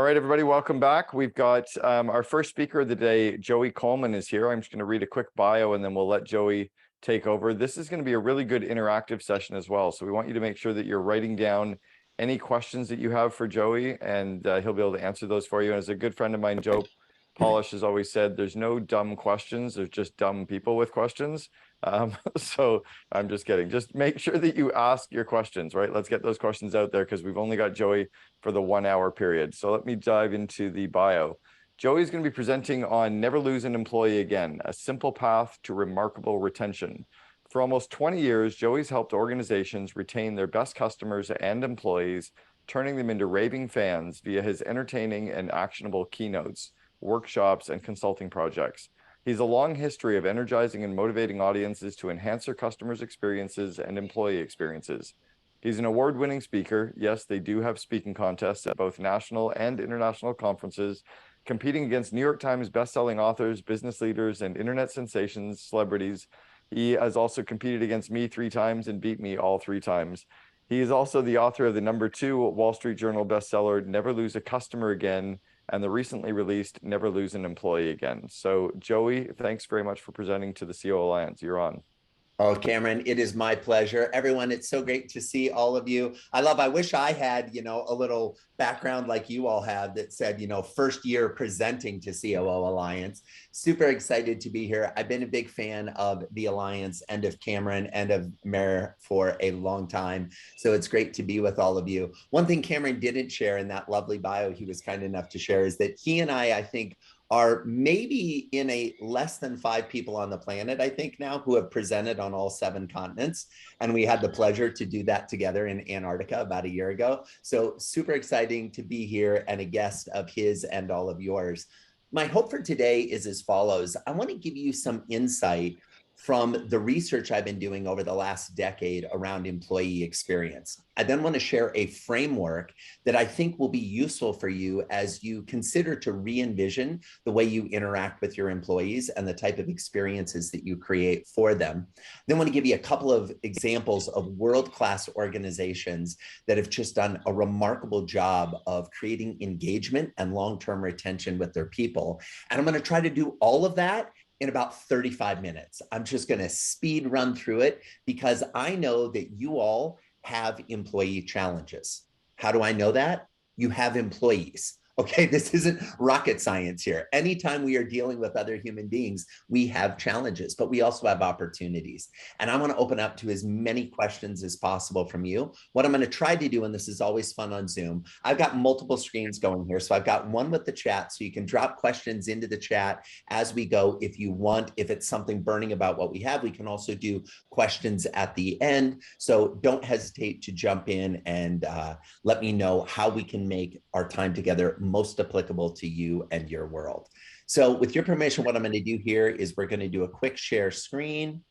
right, everybody, welcome back. We've got our first speaker of the day, Joey Coleman, is here. I'm just going to read a quick bio and then we'll let Joey take over. This is going to be a really good interactive session as well. So we want you to make sure that you're writing down any questions that you have for Joey, and he'll be able to answer those for you. And as a good friend of mine, Joe Polish, has always said, there's no dumb questions. There's just dumb people with questions. So I'm just kidding. Just make sure that you ask your questions, right? Let's get those questions out there because we've only got Joey for the 1 hour period. So let me dive into the bio. Joey's going to be presenting on Never Lose an Employee Again, a simple path to remarkable retention. For almost 20 years, Joey's helped organizations retain their best customers and employees, turning them into raving fans via his entertaining and actionable keynotes, workshops, and consulting projects. He's a long history of energizing and motivating audiences to enhance their customers' experiences and employee experiences. He's an award-winning speaker. Yes, they do have speaking contests at both national and international conferences, competing against New York Times bestselling authors, business leaders, and internet sensations, celebrities. He has also competed against me 3 times and beat me all 3 times. He is also the author of the #2 Wall Street Journal bestseller, Never Lose a Customer Again, and the recently released Never Lose an Employee Again. So Joey, thanks very much for presenting to the CO Alliance. You're on. Oh, Cameron, it is my pleasure. Everyone, it's so great to see all of you. I wish I had, a little background like you all have that said, first year presenting to COO Alliance. Super excited to be here. I've been a big fan of the Alliance and of Cameron and of Mayor for a long time. So it's great to be with all of you. One thing Cameron didn't share in that lovely bio he was kind enough to share is that he and I think, are maybe in a less than 5 people on the planet, I think now, who have presented on all 7 continents. And we had the pleasure to do that together in Antarctica about a year ago. So super exciting to be here and a guest of his and all of yours. My hope for today is as follows. I want to give you some insight from the research I've been doing over the last decade around employee experience. I then want to share a framework that I think will be useful for you as you consider to re-envision the way you interact with your employees and the type of experiences that you create for them. Then I want to give you a couple of examples of world-class organizations that have just done a remarkable job of creating engagement and long-term retention with their people. And I'm going to try to do all of that in about 35 minutes. I'm just going to speed run through it because I know that you all have employee challenges. How do I know that? You have employees. Okay, this isn't rocket science here. Anytime we are dealing with other human beings, we have challenges, but we also have opportunities. And I want to open up to as many questions as possible from you. What I'm going to try to do, and this is always fun on Zoom, I've got multiple screens going here. So I've got one with the chat, so you can drop questions into the chat as we go if you want. If it's something burning about what we have, we can also do questions at the end. So don't hesitate to jump in and let me know how we can make our time together most applicable to you and your world. So with your permission, what I'm going to do here is we're going to do a quick share screen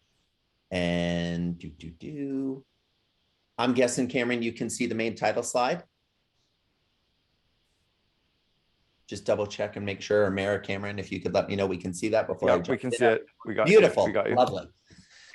and I'm guessing, Cameron, you can see the main title slide. Just double check and make sure, or Mayor, Cameron, if you could let me know we can see that before I jump in. We can see it. We got beautiful. We got you. Lovely.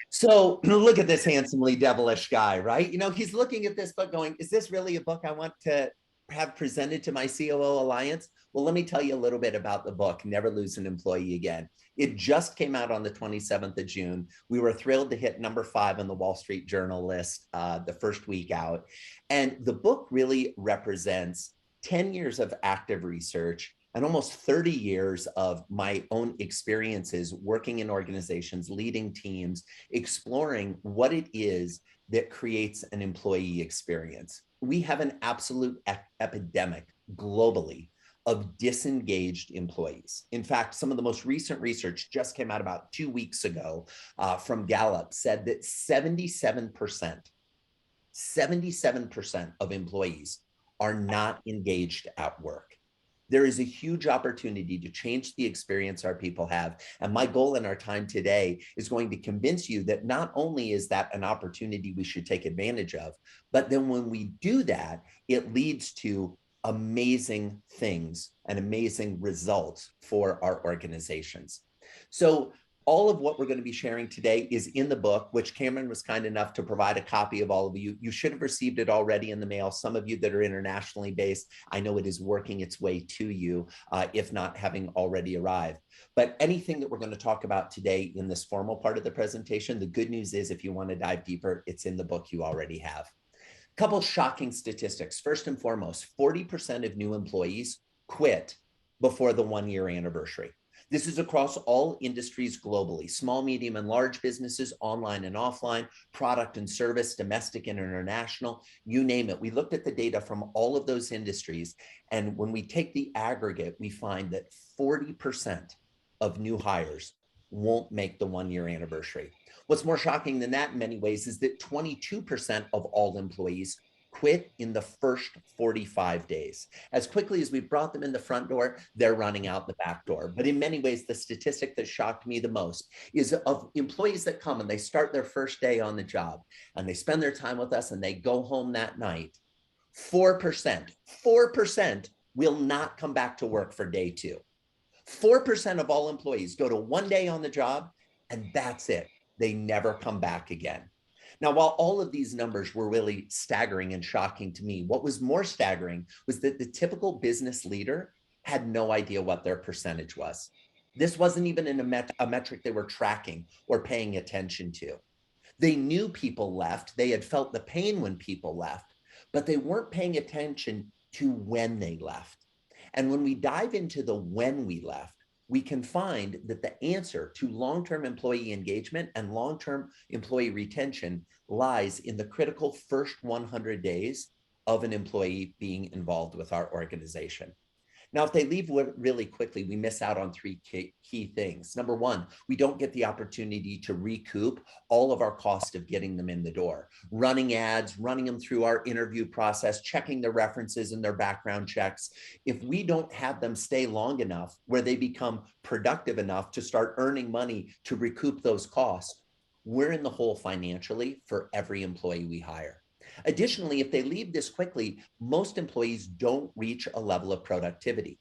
So look at this handsomely devilish guy, right? He's looking at this book going, is this really a book I want to have presented to my COO Alliance? Well, let me tell you a little bit about the book, Never Lose an Employee Again. It just came out on the 27th of June. We were thrilled to hit #5 on the Wall Street Journal list the first week out. And the book really represents 10 years of active research and almost 30 years of my own experiences working in organizations, leading teams, exploring what it is that creates an employee experience. We have an absolute epidemic globally of disengaged employees. In fact, some of the most recent research just came out about 2 weeks ago from Gallup said that 77% of employees are not engaged at work. There is a huge opportunity to change the experience our people have. And my goal in our time today is going to convince you that not only is that an opportunity we should take advantage of, but then when we do that, it leads to amazing things and amazing results for our organizations. So All of what we're going to be sharing today is in the book, which Cameron was kind enough to provide a copy of all of you. You should have received it already in the mail. Some of you that are internationally based, I know it is working its way to you, if not having already arrived. But anything that we're going to talk about today in this formal part of the presentation, the good news is if you want to dive deeper, it's in the book you already have. Couple shocking statistics. First and foremost, 40% of new employees quit before the 1-year anniversary. This is across all industries globally, small, medium, and large businesses, online and offline, product and service, domestic and international, you name it. We looked at the data from all of those industries, and when we take the aggregate, we find that 40% of new hires won't make the 1-year anniversary. What's more shocking than that in many ways is that 22% of all employees quit in the first 45 days. As quickly as we brought them in the front door, they're running out the back door. But in many ways, the statistic that shocked me the most is of employees that come and they start their first day on the job and they spend their time with us and they go home that night. 4% will not come back to work for day 2. 4% of all employees go to 1 day on the job and that's it. They never come back again. Now, while all of these numbers were really staggering and shocking to me, what was more staggering was that the typical business leader had no idea what their percentage was. This wasn't even a metric they were tracking or paying attention to. They knew people left. They had felt the pain when people left, but they weren't paying attention to when they left. And when we dive into the when we left, we can find that the answer to long-term employee engagement and long-term employee retention lies in the critical first 100 days of an employee being involved with our organization. Now, if they leave really quickly, we miss out on 3 key things. Number one, we don't get the opportunity to recoup all of our cost of getting them in the door, running ads, running them through our interview process, checking their references and their background checks. If we don't have them stay long enough where they become productive enough to start earning money to recoup those costs, we're in the hole financially for every employee we hire. Additionally, if they leave this quickly, most employees don't reach a level of productivity.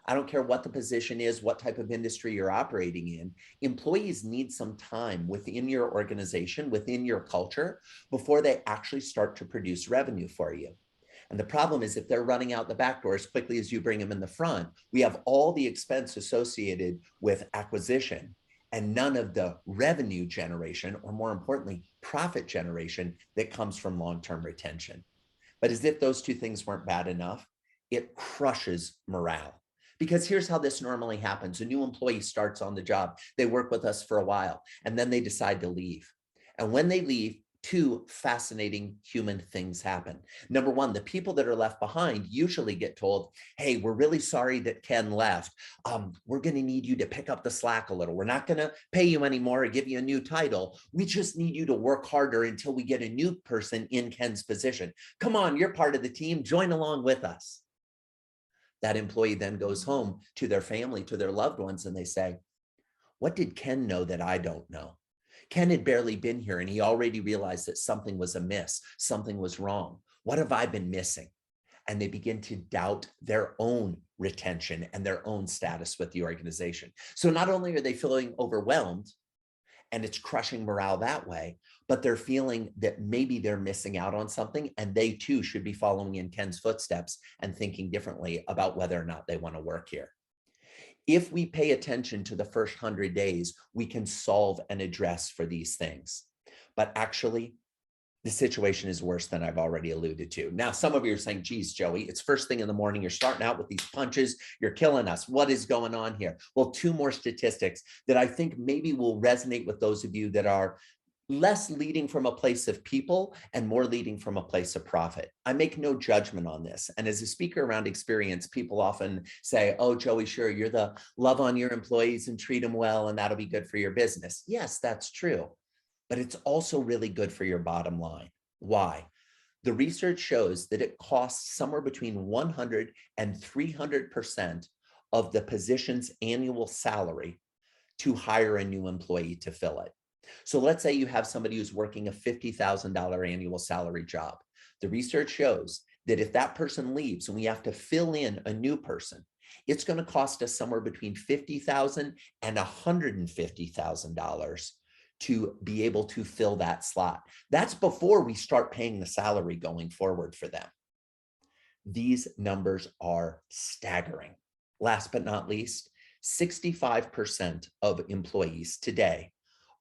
I don't care what the position is, what type of industry you're operating in, employees need some time within your organization, within your culture, before they actually start to produce revenue for you. And the problem is if they're running out the back door as quickly as you bring them in the front, we have all the expense associated with acquisition and none of the revenue generation, or more importantly, profit generation that comes from long-term retention. But as if those 2 things weren't bad enough, it crushes morale. Because here's how this normally happens. A new employee starts on the job. They work with us for a while, and then they decide to leave. And when they leave, 2 fascinating human things happen. Number one, the people that are left behind usually get told, hey, we're really sorry that Ken left. We're going to need you to pick up the slack a little. We're not going to pay you anymore or give you a new title. We just need you to work harder until we get a new person in Ken's position. Come on, you're part of the team. Join along with us. That employee then goes home to their family, to their loved ones, and they say, what did Ken know that I don't know? Ken had barely been here and he already realized that something was amiss, something was wrong. What have I been missing? And they begin to doubt their own retention and their own status with the organization. So not only are they feeling overwhelmed and it's crushing morale that way, but they're feeling that maybe they're missing out on something and they too should be following in Ken's footsteps and thinking differently about whether or not they want to work here. If we pay attention to the first 100 days, we can solve and address for these things. But actually, the situation is worse than I've already alluded to. Now, some of you are saying, geez, Joey, it's first thing in the morning. You're starting out with these punches. You're killing us. What is going on here? Well, 2 more statistics that I think maybe will resonate with those of you that are less leading from a place of people and more leading from a place of profit. I make no judgment on this. And as a speaker around experience, people often say, oh, Joey, sure, you're the love on your employees and treat them well, and that'll be good for your business. Yes, that's true. But it's also really good for your bottom line. Why? The research shows that it costs somewhere between 100 and 300% of the position's annual salary to hire a new employee to fill it. So let's say you have somebody who's working a $50,000 annual salary job. The research shows that if that person leaves and we have to fill in a new person, it's going to cost us somewhere between $50,000 and $150,000 to be able to fill that slot. That's before we start paying the salary going forward for them. These numbers are staggering. Last but not least, 65% of employees today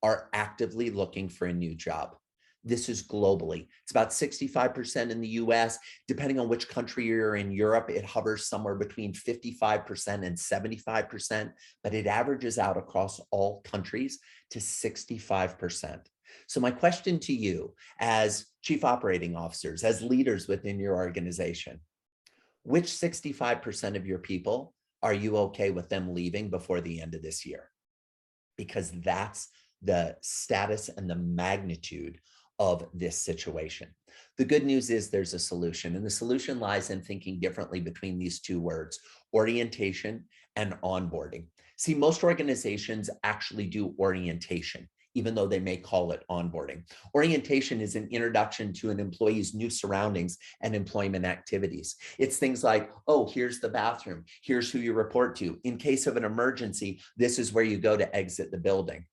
are actively looking for a new job. This is globally. It's about 65% in the US. Depending on which country you're in Europe, it hovers somewhere between 55% and 75%, but it averages out across all countries to 65%. So my question to you as chief operating officers, as leaders within your organization, which 65% of your people are you okay with them leaving before the end of this year? Because that's the status and the magnitude of this situation. The good news is there's a solution, and the solution lies in thinking differently between these two words, orientation and onboarding. See, most organizations actually do orientation, even though they may call it onboarding. Orientation is an introduction to an employee's new surroundings and employment activities. It's things like, oh, here's the bathroom, here's who you report to. In case of an emergency, this is where you go to exit the building.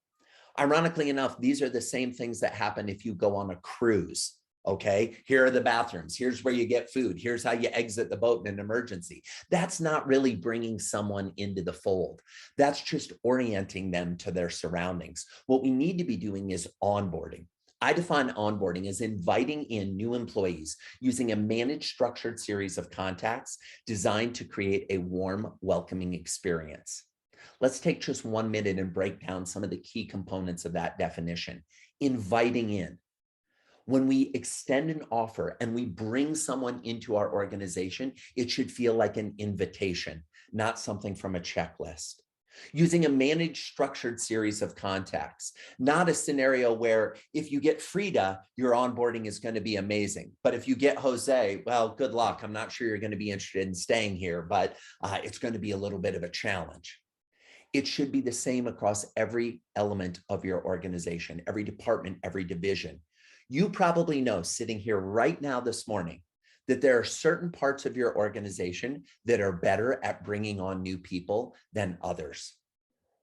Ironically enough, these are the same things that happen if you go on a cruise. Okay, here are the bathrooms. Here's where you get food. Here's how you exit the boat in an emergency. That's not really bringing someone into the fold. That's just orienting them to their surroundings. What we need to be doing is onboarding. I define onboarding as inviting in new employees using a managed, structured series of contacts designed to create a warm, welcoming experience. Let's take just 1 minute and break down some of the key components of that definition. Inviting in. When we extend an offer and we bring someone into our organization, it should feel like an invitation, not something from a checklist. Using a managed, structured series of contacts, not a scenario where if you get Frida, your onboarding is going to be amazing. But if you get Jose, well, good luck. I'm not sure you're going to be interested in staying here, but it's going to be a little bit of a challenge. It should be the same across every element of your organization, every department, every division. You probably know, sitting here right now this morning, that there are certain parts of your organization that are better at bringing on new people than others.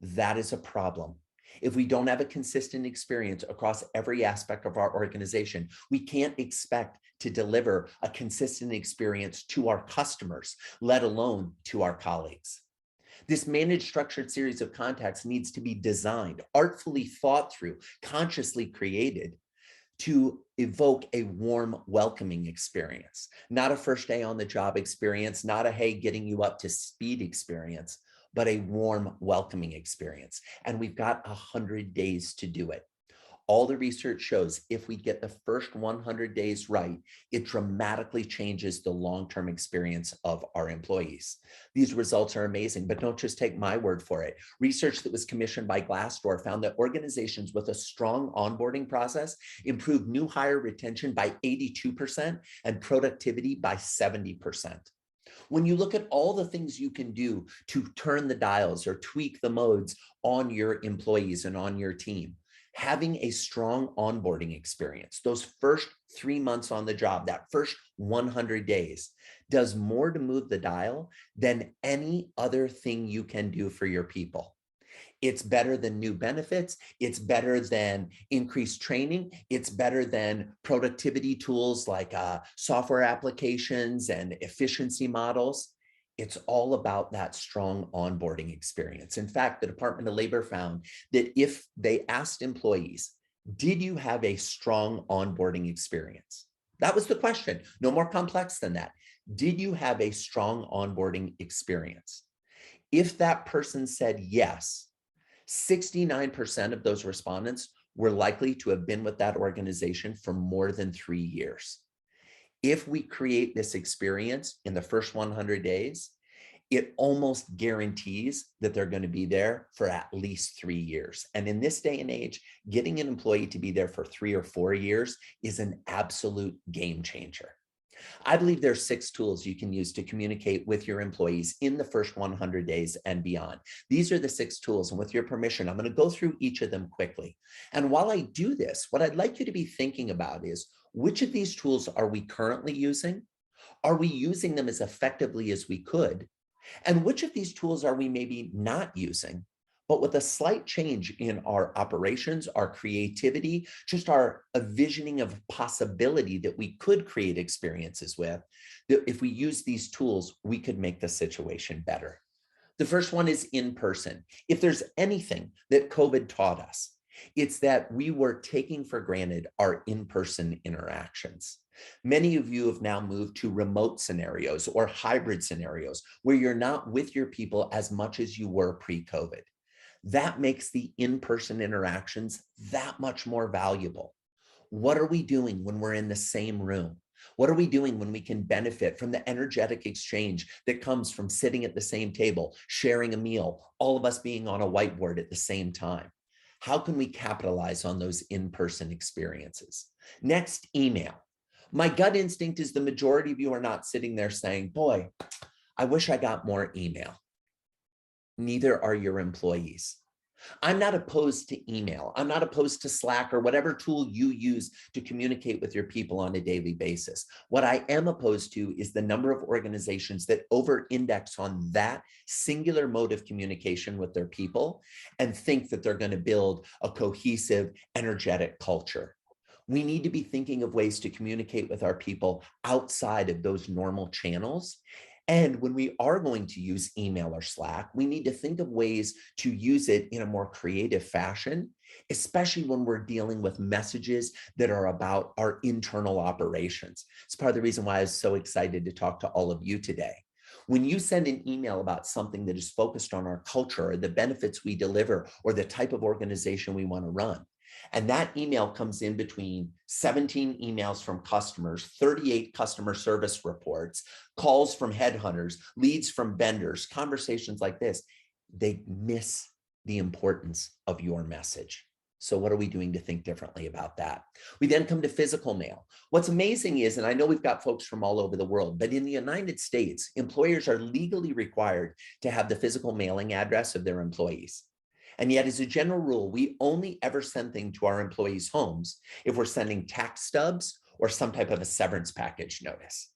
That is a problem. If we don't have a consistent experience across every aspect of our organization, we can't expect to deliver a consistent experience to our customers, let alone to our colleagues. This managed, structured series of contacts needs to be designed, artfully thought through, consciously created to evoke a warm, welcoming experience, not a first day on the job experience, not a, hey, getting you up to speed experience, but a warm, welcoming experience. And we've got 100 days to do it. All the research shows if we get the first 100 days right, it dramatically changes the long-term experience of our employees. These results are amazing, but don't just take my word for it. Research that was commissioned by Glassdoor found that organizations with a strong onboarding process improved new hire retention by 82% and productivity by 70%. When you look at all the things you can do to turn the dials or tweak the modes on your employees and on your team, having a strong onboarding experience, those first 3 months on the job, that first 100 days, does more to move the dial than any other thing you can do for your people. It's better than new benefits. It's better than increased training. It's better than productivity tools like software applications and efficiency models. It's all about that strong onboarding experience. In fact, the Department of Labor found that if they asked employees, did you have a strong onboarding experience? That was the question. No more complex than that. Did you have a strong onboarding experience? If that person said yes, 69% of those respondents were likely to have been with that organization for more than 3 years. If we create this experience in the first 100 days, it almost guarantees that they're going to be there for at least 3 years. And in this day and age, getting an employee to be there for 3 or 4 years is an absolute game changer. I believe there are 6 tools you can use to communicate with your employees in the first 100 days and beyond. These are the 6 tools, and with your permission, I'm going to go through each of them quickly. And while I do this, what I'd like you to be thinking about is, which of these tools are we currently using? Are we using them as effectively as we could? And which of these tools are we maybe not using, but with a slight change in our operations, our creativity, just our visioning of possibility that we could create experiences with, that if we use these tools, we could make the situation better. The first one is in person. If there's anything that COVID taught us, it's that we were taking for granted our in-person interactions. Many of you have now moved to remote scenarios or hybrid scenarios where you're not with your people as much as you were pre-COVID. That makes the in-person interactions that much more valuable. What are we doing when we're in the same room? What are we doing when we can benefit from the energetic exchange that comes from sitting at the same table, sharing a meal, all of us being on a whiteboard at the same time? How can we capitalize on those in-person experiences? Next, email. My gut instinct is the majority of you are not sitting there saying, boy, I wish I got more email. Neither are your employees. I'm not opposed to email. I'm not opposed to Slack or whatever tool you use to communicate with your people on a daily basis. What I am opposed to is the number of organizations that over-index on that singular mode of communication with their people and think that they're going to build a cohesive, energetic culture. We need to be thinking of ways to communicate with our people outside of those normal channels. And when we are going to use email or Slack, we need to think of ways to use it in a more creative fashion, especially when we're dealing with messages that are about our internal operations. It's part of the reason why I was so excited to talk to all of you today. When you send an email about something that is focused on our culture or the benefits we deliver or the type of organization we want to run, and that email comes in between 17 emails from customers, 38 customer service reports, calls from headhunters, leads from vendors, conversations like this, they miss the importance of your message. So what are we doing to think differently about that? We then come to physical mail. What's amazing is, and I know we've got folks from all over the world, but in the United States, employers are legally required to have the physical mailing address of their employees. And yet, as a general rule, we only ever send things to our employees' homes if we're sending tax stubs or some type of a severance package notice.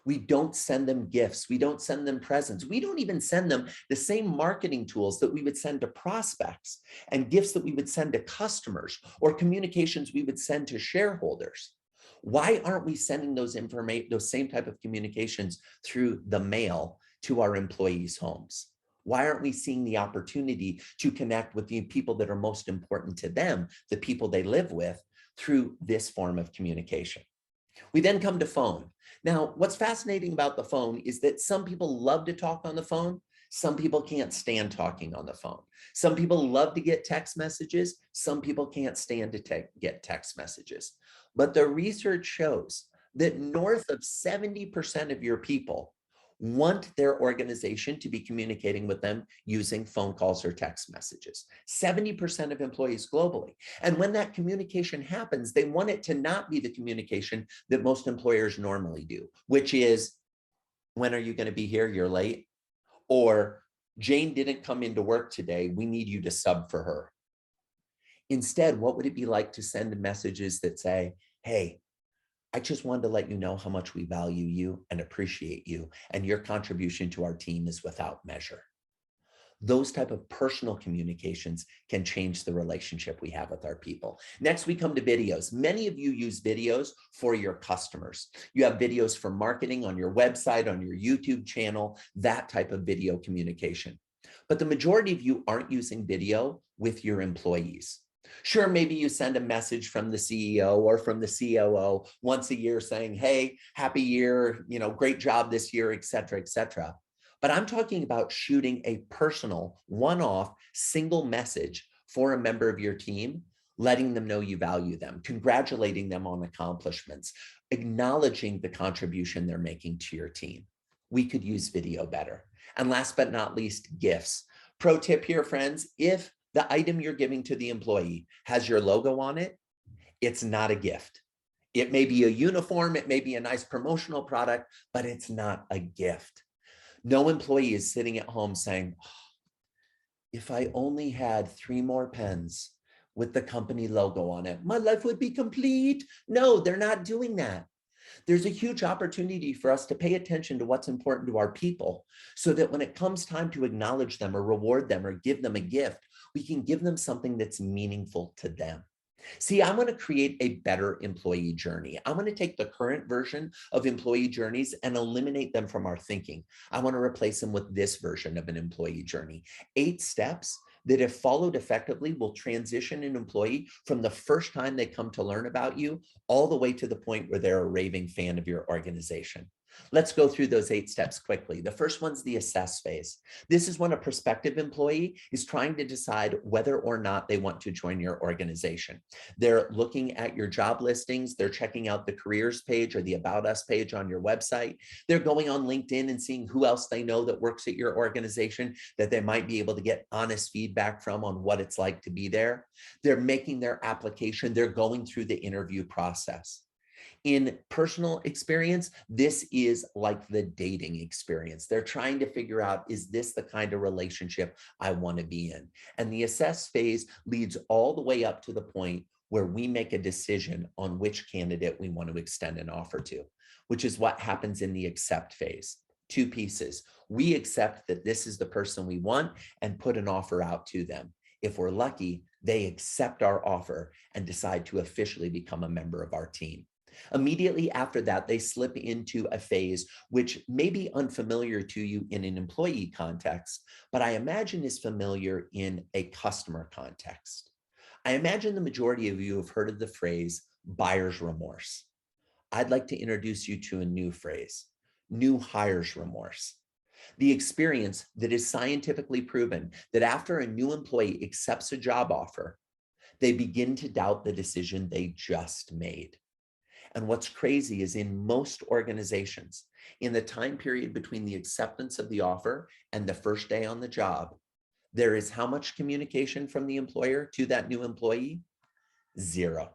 We don't send them gifts. We don't send them presents. We don't even send them the same marketing tools that we would send to prospects and gifts that we would send to customers or communications we would send to shareholders. Why aren't we sending those same type of communications through the mail to our employees' homes? Why aren't we seeing the opportunity to connect with the people that are most important to them, the people they live with, through this form of communication? We then come to phone. Now, what's fascinating about the phone is that some people love to talk on the phone. Some people can't stand talking on the phone. Some people love to get text messages. Some people can't stand to get text messages. But the research shows that north of 70% of your people want their organization to be communicating with them using phone calls or text messages. 70% of employees globally. And when that communication happens, they want it to not be the communication that most employers normally do, which is, when are you going to be here? You're late. Or Jane didn't come into work today. We need you to sub for her. Instead, what would it be like to send messages that say, hey, I just wanted to let you know how much we value you and appreciate you, and your contribution to our team is without measure. Those type of personal communications can change the relationship we have with our people. Next, we come to videos. Many of you use videos for your customers. You have videos for marketing on your website, on your YouTube channel, that type of video communication. But the majority of you aren't using video with your employees. Sure, maybe you send a message from the CEO or from the COO once a year saying, hey, happy year, great job this year, et cetera, et cetera. But I'm talking about shooting a personal, one-off, single message for a member of your team, letting them know you value them, congratulating them on accomplishments, acknowledging the contribution they're making to your team. We could use video better. And last but not least, gifts. Pro tip here, friends, if the item you're giving to the employee has your logo on it, it's not a gift. It may be a uniform, it may be a nice promotional product, but it's not a gift. No employee is sitting at home saying, oh, if I only had 3 more pens with the company logo on it, my life would be complete. No, they're not doing that. There's a huge opportunity for us to pay attention to what's important to our people so that when it comes time to acknowledge them or reward them or give them a gift, we can give them something that's meaningful to them. See, I want to create a better employee journey. I want to take the current version of employee journeys and eliminate them from our thinking. I want to replace them with this version of an employee journey. 8 steps that, if followed effectively, will transition an employee from the first time they come to learn about you all the way to the point where they're a raving fan of your organization. Let's go through those 8 steps quickly. The first one's the assess phase. This is when a prospective employee is trying to decide whether or not they want to join your organization. They're looking at your job listings. They're checking out the careers page or the About Us page on your website. They're going on LinkedIn and seeing who else they know that works at your organization that they might be able to get honest feedback from on what it's like to be there. They're making their application. They're going through the interview process. In personal experience, this is like the dating experience. They're trying to figure out, is this the kind of relationship I want to be in? And the assess phase leads all the way up to the point where we make a decision on which candidate we want to extend an offer to, which is what happens in the accept phase. 2 pieces. We accept that this is the person we want and put an offer out to them. If we're lucky, they accept our offer and decide to officially become a member of our team. Immediately after that, they slip into a phase which may be unfamiliar to you in an employee context, but I imagine is familiar in a customer context. I imagine the majority of you have heard of the phrase buyer's remorse. I'd like to introduce you to a new phrase, new hires remorse. The experience that is scientifically proven that after a new employee accepts a job offer, they begin to doubt the decision they just made. And what's crazy is in most organizations, in the time period between the acceptance of the offer and the first day on the job, there is how much communication from the employer to that new employee? 0.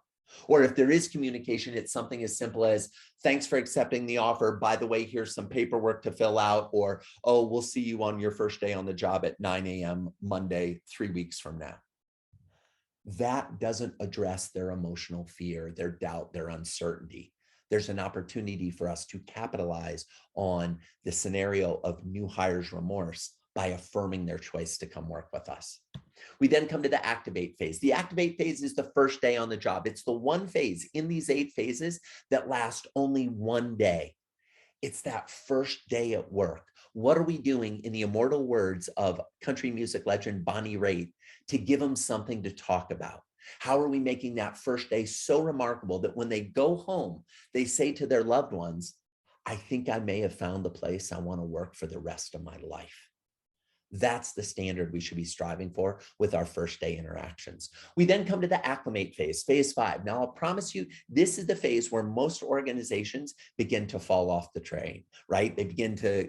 Or if there is communication, it's something as simple as, thanks for accepting the offer. By the way, here's some paperwork to fill out, or, oh, we'll see you on your first day on the job at 9 a.m. Monday, 3 weeks from now. That doesn't address their emotional fear, their doubt, their uncertainty. There's an opportunity for us to capitalize on the scenario of new hires remorse by affirming their choice to come work with us. We then come to the activate phase. The activate phase is the first day on the job. It's the one phase in these 8 phases that last only one day. It's that first day at work. What are we doing, in the immortal words of country music legend Bonnie Raitt, to give them something to talk about? How are we making that first day so remarkable that when they go home, they say to their loved ones, I think I may have found the place I want to work for the rest of my life. That's the standard we should be striving for with our first day interactions. We then come to the acclimate phase, phase 5. Now, I'll promise you, this is the phase where most organizations begin to fall off the train, right?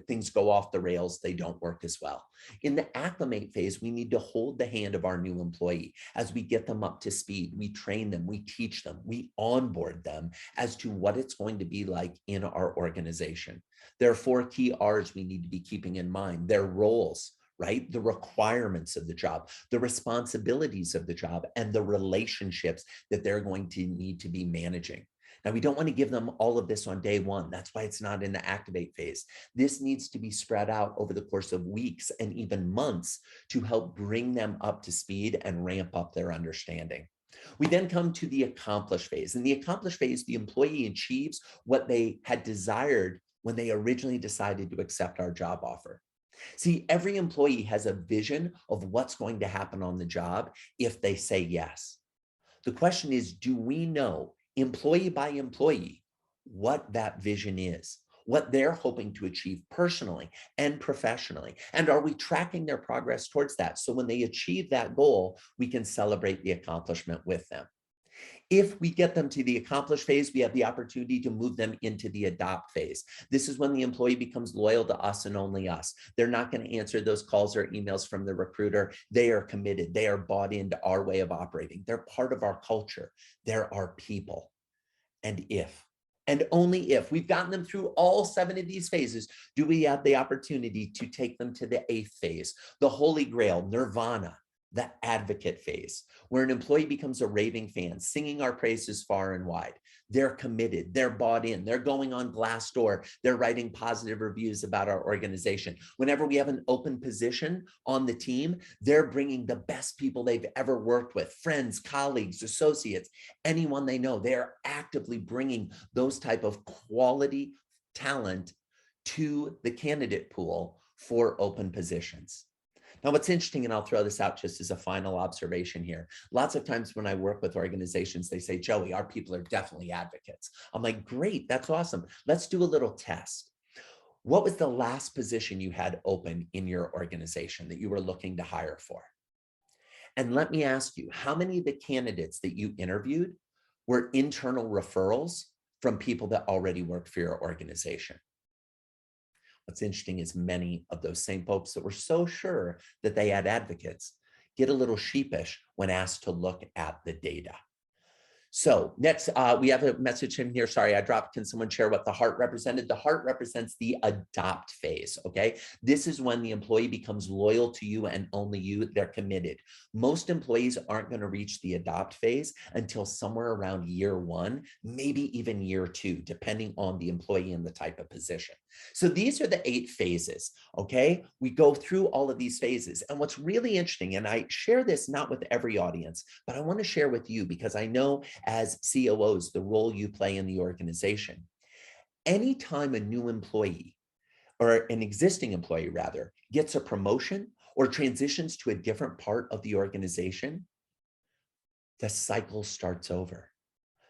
Things go off the rails. They don't work as well. In the acclimate phase, we need to hold the hand of our new employee as we get them up to speed. We train them, we teach them, we onboard them as to what it's going to be like in our organization. There are 4 key R's we need to be keeping in mind. Their roles, right? The requirements of the job, the responsibilities of the job, and the relationships that they're going to need to be managing. Now, we don't want to give them all of this on day 1. That's why it's not in the activate phase. This needs to be spread out over the course of weeks and even months to help bring them up to speed and ramp up their understanding. We then come to the accomplish phase. In the accomplish phase, the employee achieves what they had desired when they originally decided to accept our job offer. See, every employee has a vision of what's going to happen on the job if they say yes. The question is, do we know, employee by employee, what that vision is, what they're hoping to achieve personally and professionally? And are we tracking their progress towards that? So when they achieve that goal, we can celebrate the accomplishment with them. If we get them to the accomplish phase, we have the opportunity to move them into the adopt phase. This is when the employee becomes loyal to us and only us. They're not going to answer those calls or emails from the recruiter. They are committed. They are bought into our way of operating. They're part of our culture. They're our people. And only if we've gotten them through all 7 of these phases, do we have the opportunity to take them to the 8th phase, the holy grail, nirvana, The advocate phase, where an employee becomes a raving fan, singing our praises far and wide. They're committed, they're bought in, they're going on Glassdoor, they're writing positive reviews about our organization. Whenever we have an open position on the team, they're bringing the best people they've ever worked with, friends, colleagues, associates, anyone they know. They're actively bringing those type of quality talent to the candidate pool for open positions. Now, what's interesting, and I'll throw this out just as a final observation here. Lots of times when I work with organizations, they say, Joey, our people are definitely advocates. I'm like, great, that's awesome. Let's do a little test. What was the last position you had open in your organization that you were looking to hire for? And let me ask you, how many of the candidates that you interviewed were internal referrals from people that already worked for your organization? What's interesting is many of those same folks that were so sure that they had advocates get a little sheepish when asked to look at the data. So next, we have a message in here. Sorry, I dropped. Can someone share what the heart represented? The heart represents the adopt phase, okay? This is when the employee becomes loyal to you and only you. They're committed. Most employees aren't going to reach the adopt phase until somewhere around year 1, maybe even year 2, depending on the employee and the type of position. So these are the 8 phases, okay? We go through all of these phases. And what's really interesting, and I share this not with every audience, but I want to share with you because I know as COOs, the role you play in the organization. Anytime a new employee or an existing employee rather gets a promotion or transitions to a different part of the organization, the cycle starts over.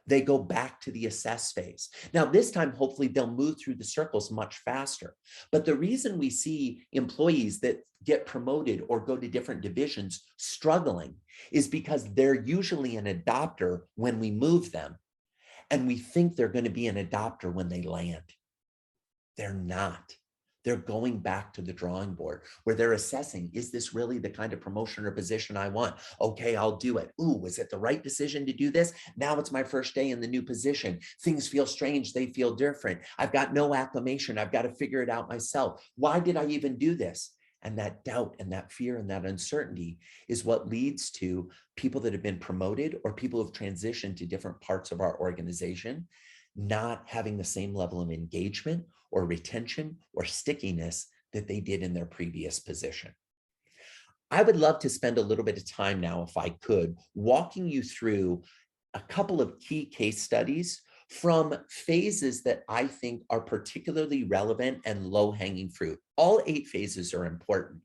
They go back to the assess phase. Now, this time, hopefully they'll move through the circles much faster. But the reason we see employees that get promoted or go to different divisions struggling is because they're usually an adopter when we move them. And we think they're going to be an adopter when they land. They're not. They're going back to the drawing board where they're assessing, is this really the kind of promotion or position I want? Okay, I'll do it. Ooh, was it the right decision to do this? Now it's my first day in the new position. Things feel strange. They feel different. I've got no acclimation. I've got to figure it out myself. Why did I even do this? And that doubt and that fear and that uncertainty is what leads to people that have been promoted or people who have transitioned to different parts of our organization not having the same level of engagement or retention or stickiness that they did in their previous position. I would love to spend a little bit of time now, if I could, walking you through a couple of key case studies from phases that I think are particularly relevant and low-hanging fruit. All 8 phases are important.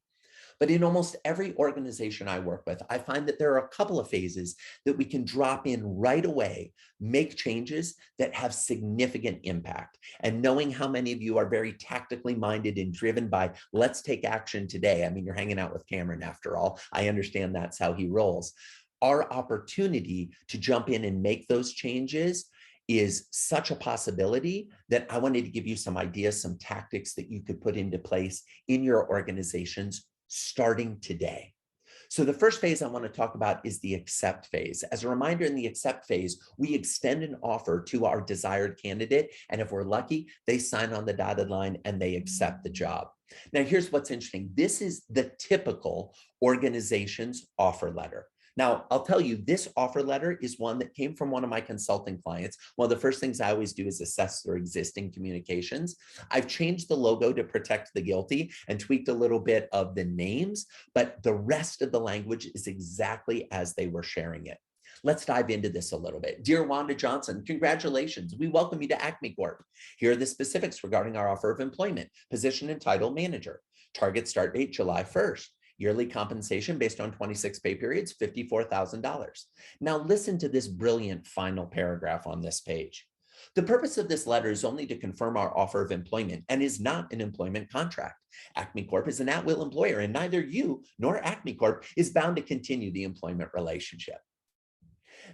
But in almost every organization I work with, I find that there are a couple of phases that we can drop in right away, make changes that have significant impact. And knowing how many of you are very tactically minded and driven by, let's take action today. I mean, you're hanging out with Cameron after all. I understand that's how he rolls. Our opportunity to jump in and make those changes is such a possibility that I wanted to give you some ideas, some tactics that you could put into place in your organizations starting today. So the first phase I want to talk about is the accept phase. As a reminder, in the accept phase, we extend an offer to our desired candidate. And if we're lucky, they sign on the dotted line and they accept the job. Now, here's what's interesting. This is the typical organization's offer letter. Now, I'll tell you, this offer letter is one that came from one of my consulting clients. One of the first things I always do is assess their existing communications. I've changed the logo to protect the guilty and tweaked a little bit of the names, but the rest of the language is exactly as they were sharing it. Let's dive into this a little bit. Dear Wanda Johnson, congratulations. We welcome you to Acme Corp. Here are the specifics regarding our offer of employment. Position and title manager. Target start date July 1st. Yearly compensation based on 26 pay periods, $54,000. Now listen to this brilliant final paragraph on this page. The purpose of this letter is only to confirm our offer of employment and is not an employment contract. Acme Corp is an at-will employer and neither you nor Acme Corp is bound to continue the employment relationship.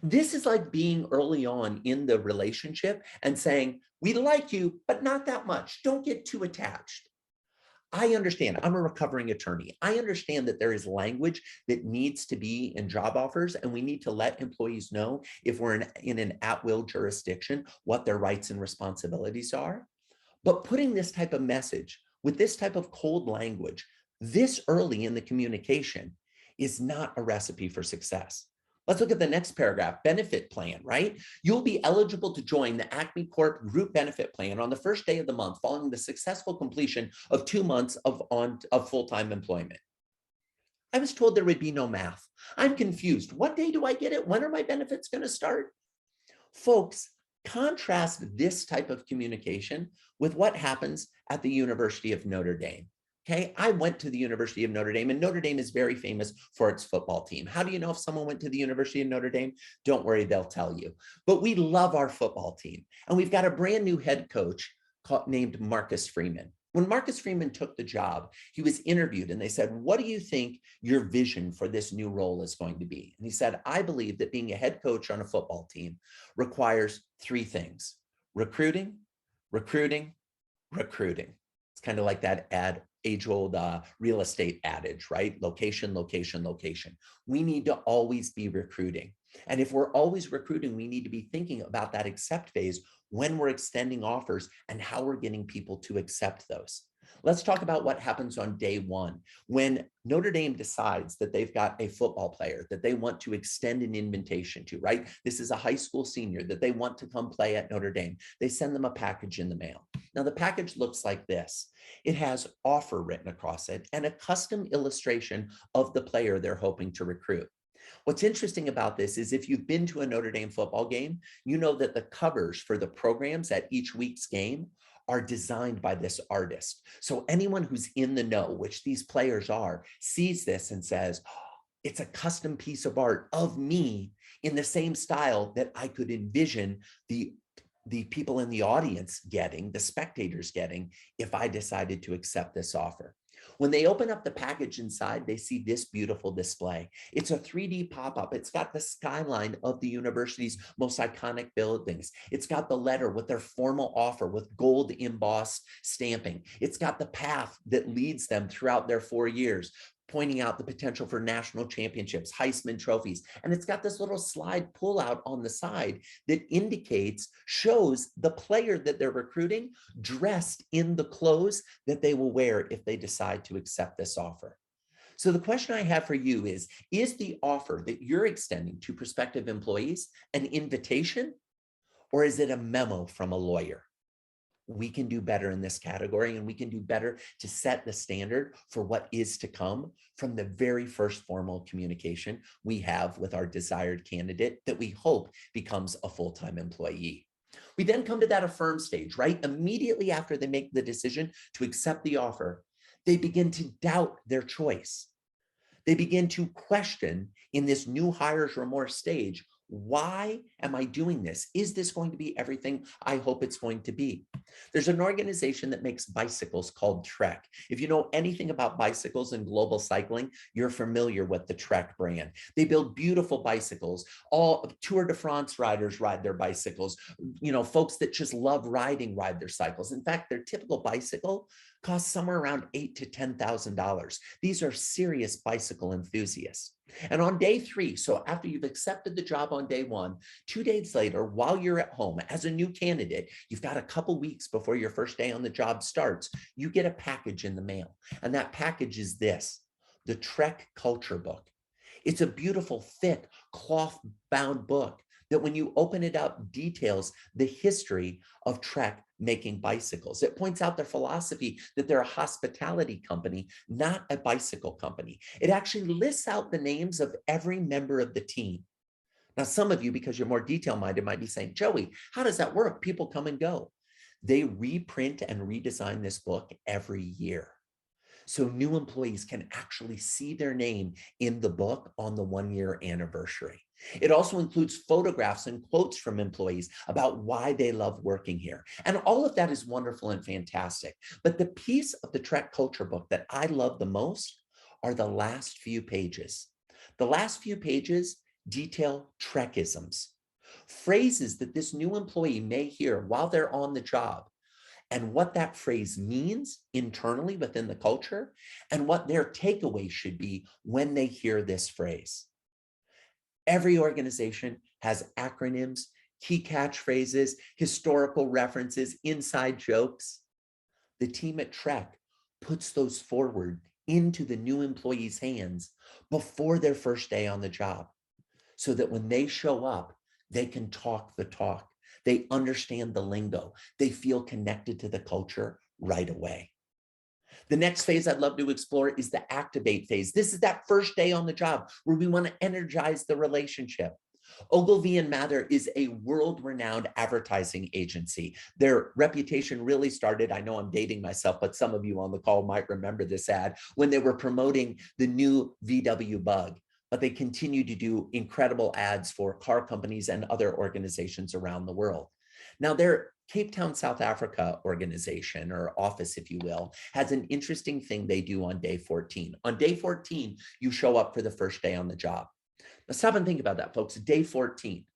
This is like being early on in the relationship and saying, we like you, but not that much. Don't get too attached. I understand. I'm a recovering attorney. I understand that there is language that needs to be in job offers, and we need to let employees know if we're in an at-will jurisdiction, what their rights and responsibilities are. But putting this type of message with this type of cold language this early in the communication is not a recipe for success. Let's look at the next paragraph, benefit plan, right? You'll be eligible to join the Acme Corp group benefit plan on the first day of the month following the successful completion of 2 months of full-time employment. I was told there would be no math. I'm confused. What day do I get it? When are my benefits going to start? Folks, contrast this type of communication with what happens at the University of Notre Dame. Okay, I went to the University of Notre Dame, and Notre Dame is very famous for its football team. How do you know if someone went to the University of Notre Dame? Don't worry, they'll tell you. But we love our football team, and we've got a brand new head coach named Marcus Freeman. When Marcus Freeman took the job, he was interviewed and they said, what do you think your vision for this new role is going to be? And he said, I believe that being a head coach on a football team requires 3 things: recruiting, recruiting, recruiting. It's kind of like that age-old real estate adage, right? Location, location, location. We need to always be recruiting. And if we're always recruiting, we need to be thinking about that accept phase when we're extending offers and how we're getting people to accept those. Let's talk about what happens on day 1. When Notre Dame decides that they've got a football player that they want to extend an invitation to, right? This is a high school senior that they want to come play at Notre Dame. They send them a package in the mail. Now, the package looks like this. It has offer written across it and a custom illustration of the player they're hoping to recruit. What's interesting about this is if you've been to a Notre Dame football game, you know that the covers for the programs at each week's game are designed by this artist. So anyone who's in the know, which these players are, sees this and says, oh, it's a custom piece of art of me in the same style that I could envision the people in the audience getting, the spectators getting, if I decided to accept this offer. When they open up the package inside, they see this beautiful display. It's a 3D pop-up. It's got the skyline of the university's most iconic buildings. It's got the letter with their formal offer with gold embossed stamping. It's got the path that leads them throughout their 4 years, pointing out the potential for national championships, Heisman trophies. And it's got this little slide pull out on the side that shows the player that they're recruiting dressed in the clothes that they will wear if they decide to accept this offer. So the question I have for you is the offer that you're extending to prospective employees an invitation, or is it a memo from a lawyer? We can do better in this category, and we can do better to set the standard for what is to come from the very first formal communication we have with our desired candidate that we hope becomes a full-time employee. We then come to that affirm stage, right? Immediately after they make the decision to accept the offer, they begin to doubt their choice. They begin to question in this new hires remorse stage, why am I doing this? Is this going to be everything I hope it's going to be? There's an organization that makes bicycles called Trek. If you know anything about bicycles and global cycling, you're familiar with the Trek brand. They build beautiful bicycles. All Tour de France riders ride their bicycles. You know, folks that just love riding ride their cycles. In fact, their typical bicycle costs somewhere around $8,000 to $10,000. These are serious bicycle enthusiasts. And on day 3, so after you've accepted the job on day 1, 2 days later, while you're at home as a new candidate, you've got a couple weeks before your first day on the job starts, you get a package in the mail. And that package is this, the Trek Culture Book. It's a beautiful, thick, cloth-bound book that when you open it up details the history of Trek making bicycles. It points out their philosophy that they're a hospitality company, not a bicycle company. It actually lists out the names of every member of the team. Now, some of you, because you're more detail-minded, might be saying, Joey, how does that work? People come and go. They reprint and redesign this book every year. So new employees can actually see their name in the book on the 1-year anniversary. It also includes photographs and quotes from employees about why they love working here. And all of that is wonderful and fantastic. But the piece of the Trek Culture Book that I love the most are the last few pages. The last few pages detail Trekisms, phrases that this new employee may hear while they're on the job, and what that phrase means internally within the culture, and what their takeaway should be when they hear this phrase. Every organization has acronyms, key catchphrases, historical references, inside jokes. The team at Trek puts those forward into the new employee's hands before their first day on the job, so that when they show up, they can talk the talk. They understand the lingo. They feel connected to the culture right away. The next phase I'd love to explore is the activate phase. This is that first day on the job where we want to energize the relationship. Ogilvy and Mather is a world-renowned advertising agency. Their reputation really started, I know I'm dating myself, but some of you on the call might remember this ad, when they were promoting the new VW Bug. But they continue to do incredible ads for car companies and other organizations around the world. Now, their Cape Town, South Africa organization, or office, if you will, has an interesting thing they do on day 14. On day 14, you show up for the first day on the job. Now, stop and think about that, folks. Day 14.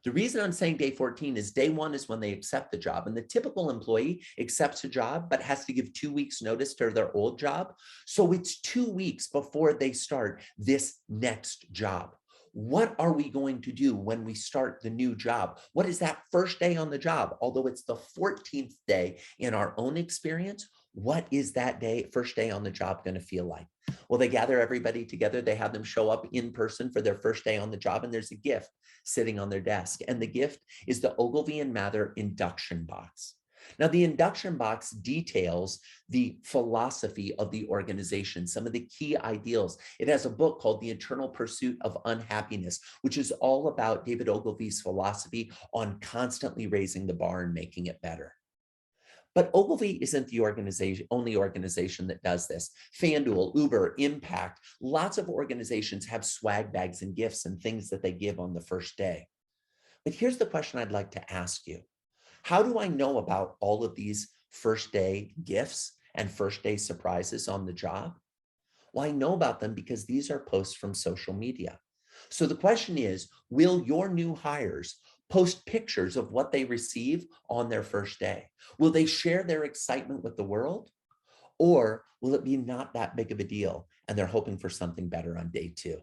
The reason I'm saying day 14 is day 1 is when they accept the job. And the typical employee accepts a job, but has to give 2 weeks notice to their old job. So it's 2 weeks before they start this next job. What are we going to do when we start the new job? What is that first day on the job? Although it's the 14th day in our own experience, what is that day, first day on the job, going to feel like? Well, they gather everybody together. They have them show up in person for their first day on the job, and there's a gift sitting on their desk. And the gift is the Ogilvy and Mather induction box. Now, the induction box details the philosophy of the organization, some of the key ideals. It has a book called The Eternal Pursuit of Unhappiness, which is all about David Ogilvy's philosophy on constantly raising the bar and making it better. But Ogilvy isn't the only organization that does this. FanDuel, Uber, Impact, lots of organizations have swag bags and gifts and things that they give on the first day. But here's the question I'd like to ask you. How do I know about all of these first day gifts and first day surprises on the job? Well, I know about them because these are posts from social media. So the question is, will your new hires post pictures of what they receive on their first day? Will they share their excitement with the world? Or will it be not that big of a deal and they're hoping for something better on day 2?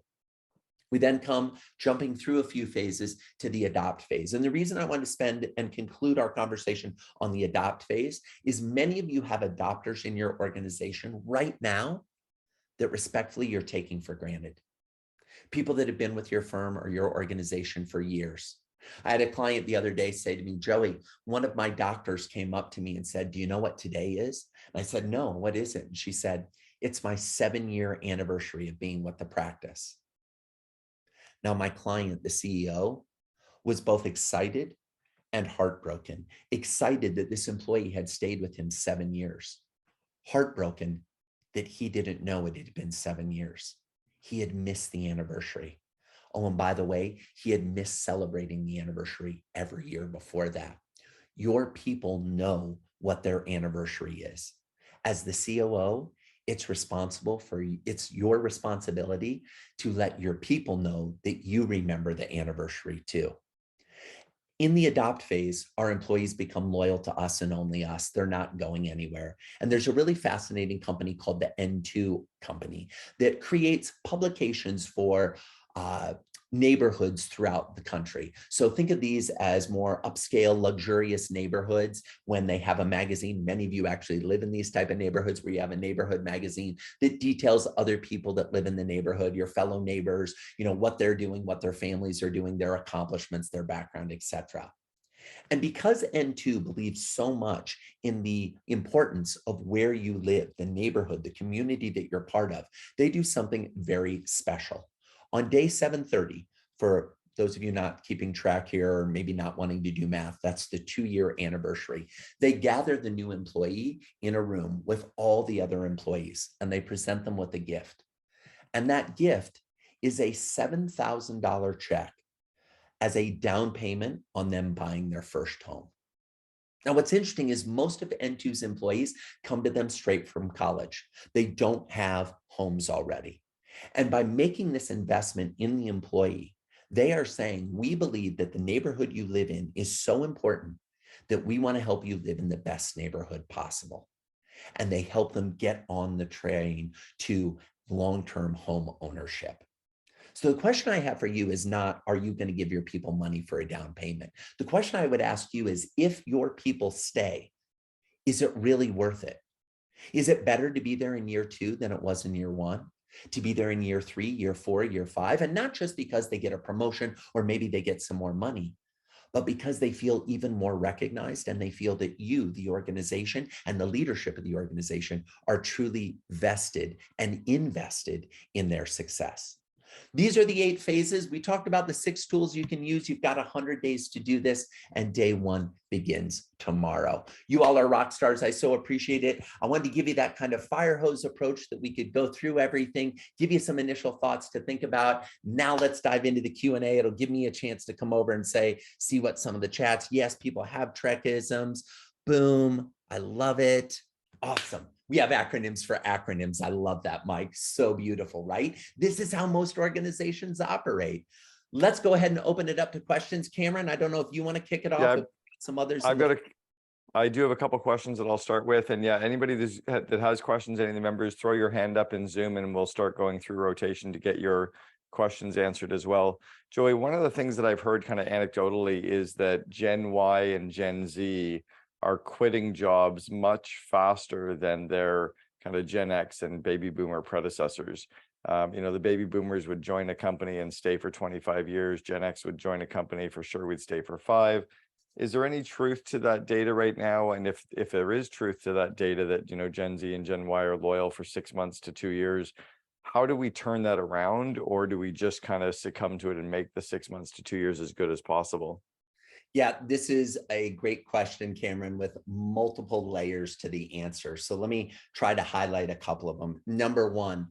We then come jumping through a few phases to the adopt phase. And the reason I want to spend and conclude our conversation on the adopt phase is many of you have adopters in your organization right now that respectfully you're taking for granted. People that have been with your firm or your organization for years. I had a client the other day say to me, Joey, one of my doctors came up to me and said, do you know what today is? And I said, no, what is it? And she said, it's my 7-year anniversary of being with the practice. Now, my client, the CEO, was both excited and heartbroken. Excited that this employee had stayed with him 7 years. Heartbroken that he didn't know it had been 7 years. He had missed the anniversary. Oh, and by the way, he had missed celebrating the anniversary every year before that. Your people know what their anniversary is. As the COO, it's your responsibility to let your people know that you remember the anniversary too. In the adopt phase, our employees become loyal to us and only us. They're not going anywhere. And there's a really fascinating company called the N2 company that creates publications for neighborhoods throughout the country. So think of these as more upscale, luxurious neighborhoods when they have a magazine. Many of you actually live in these type of neighborhoods where you have a neighborhood magazine that details other people that live in the neighborhood, your fellow neighbors, what they're doing, what their families are doing, their accomplishments, their background, etc. And because N2 believes so much in the importance of where you live, the neighborhood, the community that you're part of, they do something very special. On day 730, for those of you not keeping track here or maybe not wanting to do math, that's the 2-year anniversary. They gather the new employee in a room with all the other employees and they present them with a gift. And that gift is a $7,000 check as a down payment on them buying their first home. Now, what's interesting is most of N2's employees come to them straight from college. They don't have homes already. And by making this investment in the employee, they are saying, we believe that the neighborhood you live in is so important that we want to help you live in the best neighborhood possible. And they help them get on the train to long-term home ownership. So the question I have for you is not, are you going to give your people money for a down payment? The question I would ask you is, if your people stay, is it really worth it? Is it better to be there in year 2 than it was in year 1? To be there in year 3, year 4, year 5, and not just because they get a promotion or maybe they get some more money, but because they feel even more recognized and they feel that you, the organization, and the leadership of the organization are truly vested and invested in their success. These are the 8 phases. We talked about the 6 tools you can use. You've got 100 days to do this, and day 1 begins tomorrow. You all are rock stars. I so appreciate it. I wanted to give you that kind of fire hose approach that we could go through everything, give you some initial thoughts to think about. Now let's dive into the Q&A. It'll give me a chance to come over and see what some of the chats. Yes, people have Trekisms. Boom. I love it. Awesome. We have acronyms for acronyms. I love that, Mike. So beautiful, right? This is how most organizations operate. Let's go ahead and open it up to questions. Cameron, I don't know if you want to kick it off. Yeah, Some others. I do have a couple questions that I'll start with. And yeah, anybody that has questions, any of the members, throw your hand up in Zoom and we'll start going through rotation to get your questions answered as well. Joey, one of the things that I've heard kind of anecdotally is that Gen Y and Gen Z are quitting jobs much faster than their kind of Gen X and baby boomer predecessors. The baby boomers would join a company and stay for 25 years. Gen X would join a company for sure, we'd stay for 5. Is there any truth to that data right now? And if there is truth to that data that, Gen Z and Gen Y are loyal for 6 months to 2 years, how do we turn that around? Or do we just kind of succumb to it and make the 6 months to 2 years as good as possible? Yeah, this is a great question, Cameron, with multiple layers to the answer. So let me try to highlight a couple of them. Number one,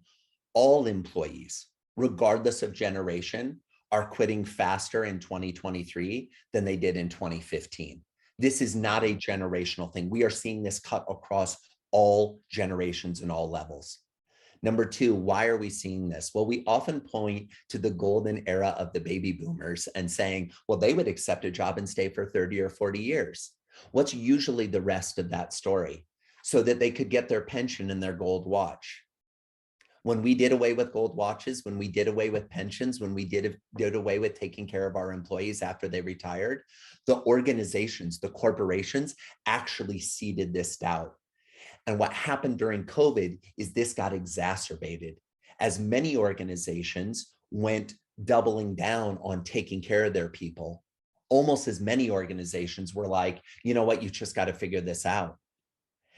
all employees, regardless of generation, are quitting faster in 2023 than they did in 2015. This is not a generational thing. We are seeing this cut across all generations and all levels. Number two, why are we seeing this? Well, we often point to the golden era of the baby boomers and saying, well, they would accept a job and stay for 30 or 40 years. What's usually the rest of that story? So that they could get their pension and their gold watch. When we did away with gold watches, when we did away with pensions, when we did away with taking care of our employees after they retired, the organizations, the corporations actually seeded this doubt. And what happened during COVID is this got exacerbated as many organizations went doubling down on taking care of their people. Almost as many organizations were like, you know what, you just got to figure this out.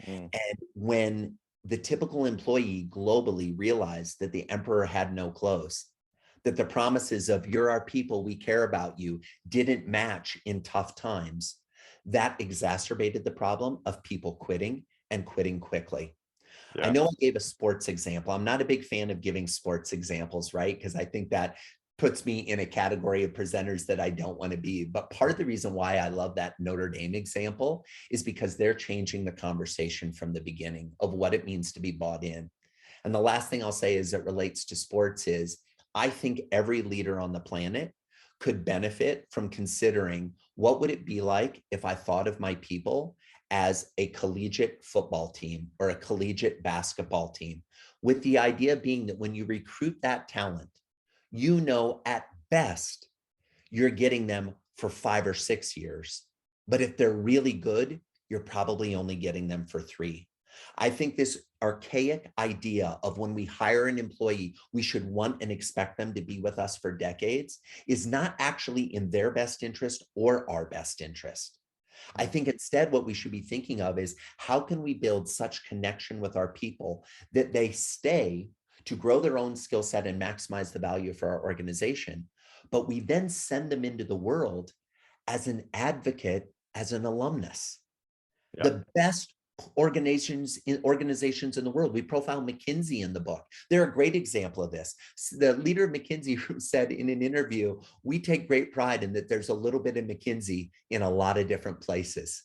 And when the typical employee globally realized that the emperor had no clothes, that the promises of you're our people, we care about you, didn't match in tough times, that exacerbated the problem of people quitting and quitting quickly. Yeah. I know I gave a sports example. I'm not a big fan of giving sports examples, right? Because I think that puts me in a category of presenters that I don't want to be. But part of the reason why I love that Notre Dame example is because they're changing the conversation from the beginning of what it means to be bought in. And the last thing I'll say as it relates to sports is I think every leader on the planet could benefit from considering what would it be like if I thought of my people as a collegiate football team or a collegiate basketball team, with the idea being that when you recruit that talent, you know at best you're getting them for 5 or 6 years. But if they're really good, you're probably only getting them for 3. I think this archaic idea of when we hire an employee, we should want and expect them to be with us for decades is not actually in their best interest or our best interest. I think instead what we should be thinking of is how can we build such connection with our people that they stay to grow their own skill set and maximize the value for our organization, but we then send them into the world as an advocate, as an alumnus. Yeah. The best organizations in the world. We profile McKinsey in the book. They're a great example of this. The leader of McKinsey said in an interview, we take great pride in that there's a little bit of McKinsey in a lot of different places.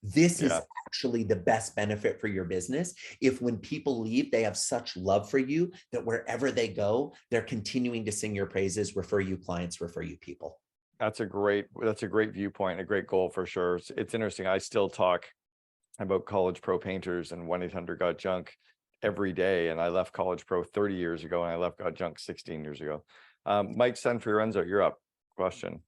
This is actually the best benefit for your business. If when people leave, they have such love for you that wherever they go, they're continuing to sing your praises, refer you clients, refer you people. That's a great viewpoint, a great goal for sure. It's interesting. I still talk about College Pro painters and 1-800-GOT-JUNK every day. And I left College Pro 30 years ago and I left Got Junk 16 years ago. Mike Sanfiorenzo, you're up. Question.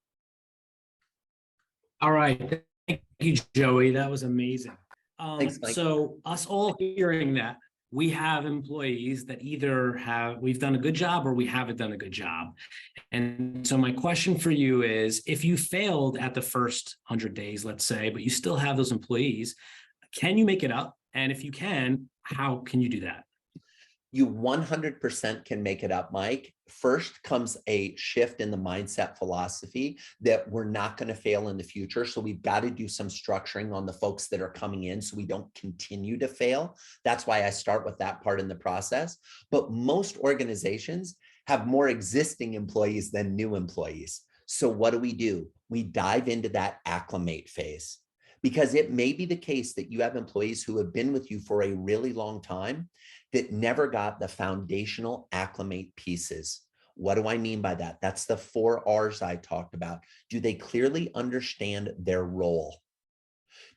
All right. Thank you, Joey. That was amazing. Thanks, Mike. So us all hearing that, we have employees that we've done a good job or we haven't done a good job. And so my question for you is, if you failed at the first 100 days, let's say, but you still have those employees, can you make it up? And if you can, how can you do that? You 100% can make it up, Mike. First comes a shift in the mindset philosophy that we're not going to fail in the future. So we've got to do some structuring on the folks that are coming in so we don't continue to fail. That's why I start with that part in the process. But most organizations have more existing employees than new employees. So what do? We dive into that acclimate phase. Because it may be the case that you have employees who have been with you for a really long time that never got the foundational acclimate pieces. What do I mean by that? That's the 4 R's I talked about. Do they clearly understand their role?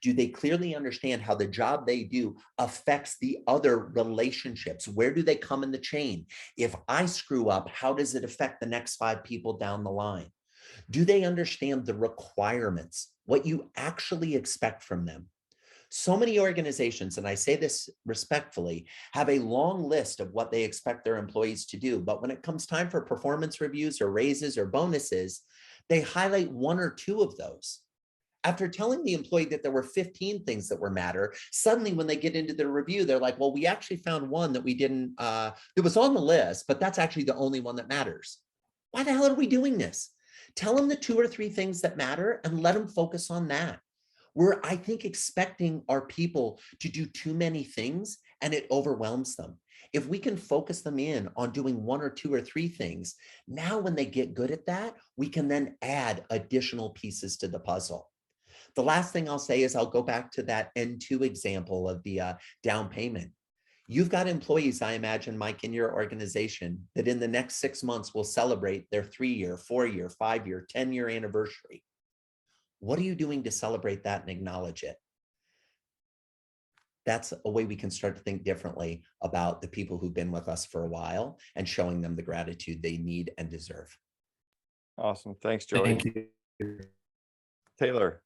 Do they clearly understand how the job they do affects the other relationships? Where do they come in the chain? If I screw up, how does it affect the next 5 people down the line? Do they understand the requirements, what you actually expect from them? So many organizations, and I say this respectfully, have a long list of what they expect their employees to do. But when it comes time for performance reviews or raises or bonuses, they highlight 1 or 2 of those. After telling the employee that there were 15 things that were matter, suddenly when they get into the review, they're like, well, we actually found one that we didn't, that was on the list, but that's actually the only one that matters. Why the hell are we doing this? Tell them the 2 or 3 things that matter and let them focus on that. We're, I think, expecting our people to do too many things and it overwhelms them. If we can focus them in on doing 1 or 2 or 3 things, now when they get good at that, we can then add additional pieces to the puzzle. The last thing I'll say is I'll go back to that N2 example of the down payment. You've got employees, I imagine, Mike, in your organization that in the next 6 months will celebrate their 3-year, 4-year, 5-year, 10-year anniversary. What are you doing to celebrate that and acknowledge it? That's a way we can start to think differently about the people who've been with us for a while and showing them the gratitude they need and deserve. Awesome. Thanks, Joey. Thank you. Taylor.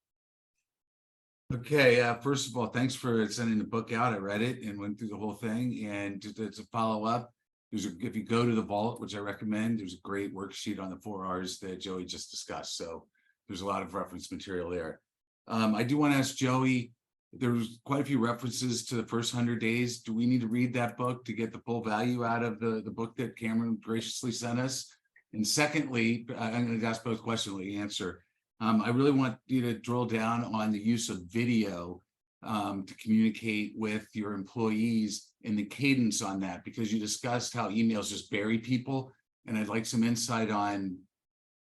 Okay, first of all, thanks for sending the book out. I read it and went through the whole thing. And just to follow up, if you go to the vault, which I recommend, there's a great worksheet on the 4 R's that Joey just discussed. So there's a lot of reference material there. I do want to ask Joey, there's quite a few references to the first 100 days. Do we need to read that book to get the full value out of the book that Cameron graciously sent us? And secondly, I'm going to ask both questions, let you answer. I really want you to drill down on the use of video to communicate with your employees and the cadence on that, because you discussed how emails just bury people. And I'd like some insight on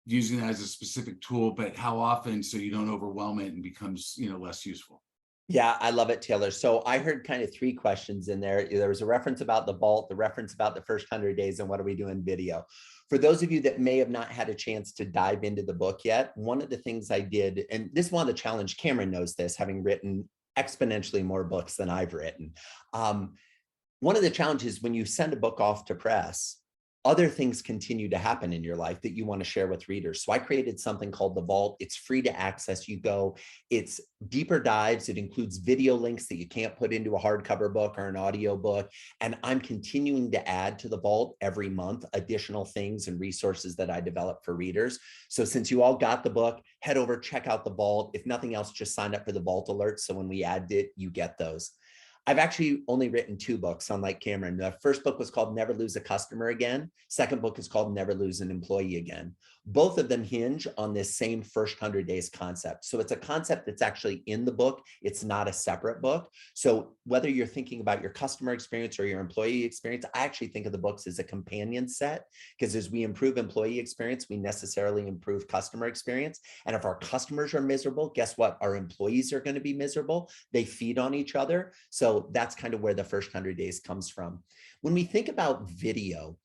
using that as a specific tool, but how often so you don't overwhelm it and becomes, less useful. Yeah, I love it, Taylor. So I heard kind of 3 questions in there. There was a reference about the vault, the reference about the first 100 days, and what are we doing video. For those of you that may have not had a chance to dive into the book yet, one of the things I did, and this is one of the challenge, Cameron knows this, having written exponentially more books than I've written. One of the challenges when you send a book off to press, other things continue to happen in your life that you want to share with readers. So I created something called The Vault. It's free to access. You go, it's deeper dives. It includes video links that you can't put into a hardcover book or an audio book. And I'm continuing to add to The Vault every month, additional things and resources that I develop for readers. So since you all got the book, head over, check out The Vault. If nothing else, just sign up for the Vault alerts. So when we add it, you get those. I've actually only written 2 books, unlike Cameron. The first book was called Never Lose a Customer Again. Second book is called Never Lose an Employee Again. Both of them hinge on this same first 100 days concept. So it's a concept that's actually in the book. It's not a separate book. So whether you're thinking about your customer experience or your employee experience, I actually think of the books as a companion set, because as we improve employee experience, we necessarily improve customer experience. And if our customers are miserable, guess what? Our employees are going to be miserable. They feed on each other. So that's kind of where the first 100 days comes from. When we think about video,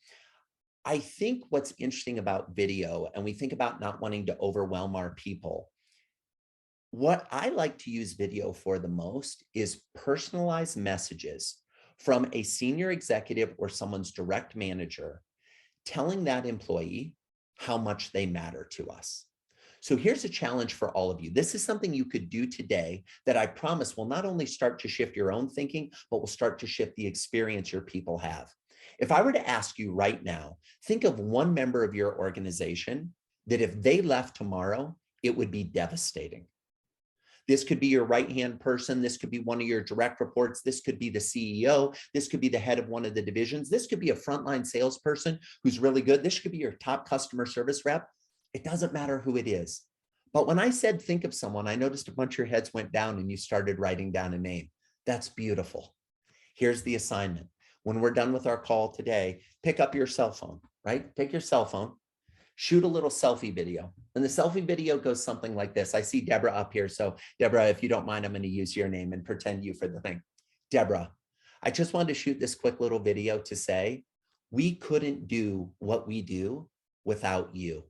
I think what's interesting about video, and we think about not wanting to overwhelm our people, what I like to use video for the most is personalized messages from a senior executive or someone's direct manager telling that employee how much they matter to us. So here's a challenge for all of you. This is something you could do today that I promise will not only start to shift your own thinking, but will start to shift the experience your people have. If I were to ask you right now, think of one member of your organization that if they left tomorrow, it would be devastating. This could be your right-hand person. This could be one of your direct reports. This could be the CEO. This could be the head of one of the divisions. This could be a frontline salesperson who's really good. This could be your top customer service rep. It doesn't matter who it is. But when I said, think of someone, I noticed a bunch of your heads went down and you started writing down a name. That's beautiful. Here's the assignment. When we're done with our call today, pick up your cell phone, right? Take your cell phone, shoot a little selfie video. And the selfie video goes something like this. I see Deborah up here. So Deborah, if you don't mind, I'm going to use your name and pretend you for the thing. Deborah, I just wanted to shoot this quick little video to say, we couldn't do what we do without you.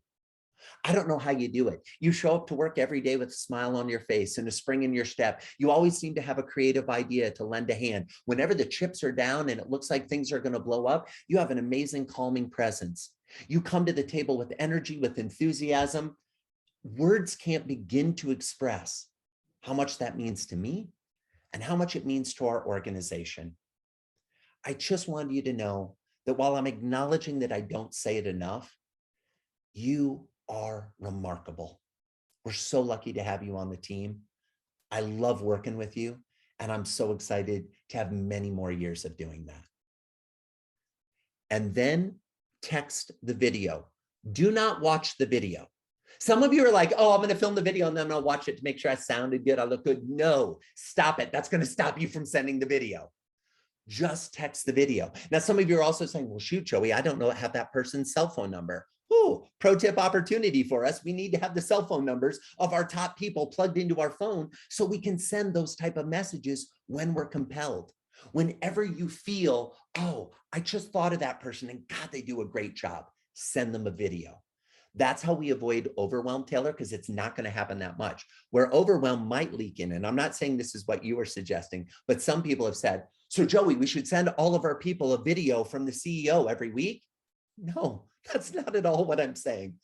I don't know how you do it. You show up to work every day with a smile on your face and a spring in your step. You always seem to have a creative idea to lend a hand. Whenever the chips are down and it looks like things are going to blow up, you have an amazing calming presence. You come to the table with energy, with enthusiasm. Words can't begin to express how much that means to me and how much it means to our organization. I just wanted you to know that while I'm acknowledging that I don't say it enough, you are remarkable. We're so lucky to have you on the team. I love working with you, and I'm so excited to have many more years of doing that. And then text the video. Do not watch the video. Some of you are like, oh, I'm going to film the video and then I'll watch it to make sure I sounded good, I look good. No, stop it. That's going to stop you from sending the video. Just text the video. Now, some of you are also saying, well, shoot, Joey, I don't know, have that person's cell phone number. Ooh, pro tip opportunity for us. We need to have the cell phone numbers of our top people plugged into our phone so we can send those type of messages when we're compelled. Whenever you feel, oh, I just thought of that person and God, they do a great job, send them a video. That's how we avoid overwhelm, Taylor, because it's not going to happen that much. Where overwhelm might leak in, and I'm not saying this is what you were suggesting, but some people have said, so Joey, we should send all of our people a video from the CEO every week. No, that's not at all what I'm saying.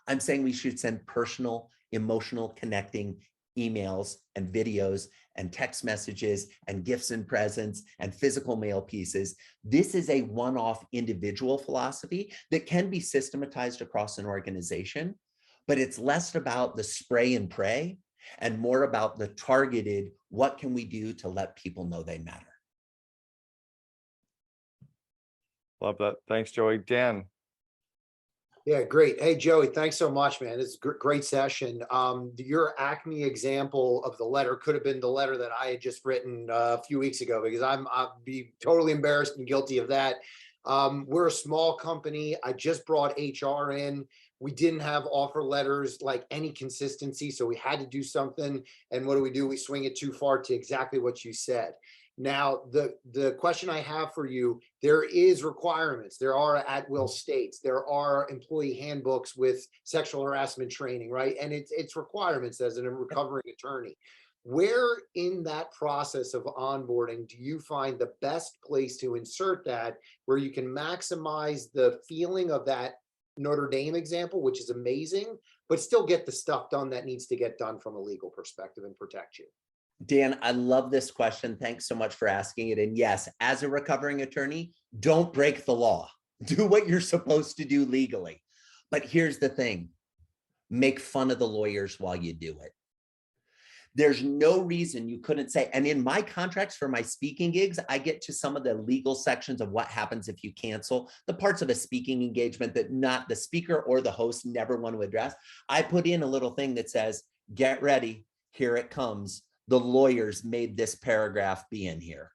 I'm saying we should send personal, emotional, connecting emails and videos and text messages and gifts and presents and physical mail pieces. This is a one-off individual philosophy that can be systematized across an organization, but it's less about the spray and pray and more about the targeted, what can we do to let people know they matter? Love that. Thanks, Joey. Dan. Yeah, great. Hey, Joey, thanks so much, man. It's a great session. Your Acme example of the letter could have been the letter that I had just written a few weeks ago, because I'll be totally embarrassed and guilty of that. We're a small company. I just brought HR in. We didn't have offer letters, like any consistency, so we had to do something. And what do? We swing it too far to exactly what you said. Now, the question I have for you, there is requirements. There are at-will states. There are employee handbooks with sexual harassment training, right? And it's requirements as a recovering attorney. Where in that process of onboarding do you find the best place to insert that, where you can maximize the feeling of that Notre Dame example, which is amazing, but still get the stuff done that needs to get done from a legal perspective and protect you? Dan, I love this question. Thanks so much for asking it. And yes, as a recovering attorney, don't break the law. Do what you're supposed to do legally. But here's the thing, make fun of the lawyers while you do it. There's no reason you couldn't say, and in my contracts for my speaking gigs, I get to some of the legal sections of what happens if you cancel, the parts of a speaking engagement that not the speaker or the host never want to address. I put in a little thing that says, get ready, here it comes. The lawyers made this paragraph be in here.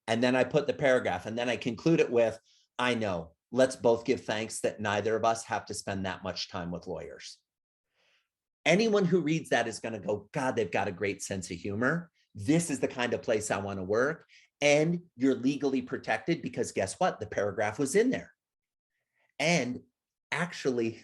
And then I put the paragraph, and then I conclude it with, I know, let's both give thanks that neither of us have to spend that much time with lawyers. Anyone who reads that is going to go, God, they've got a great sense of humor. This is the kind of place I want to work. And you're legally protected because guess what? The paragraph was in there. And actually,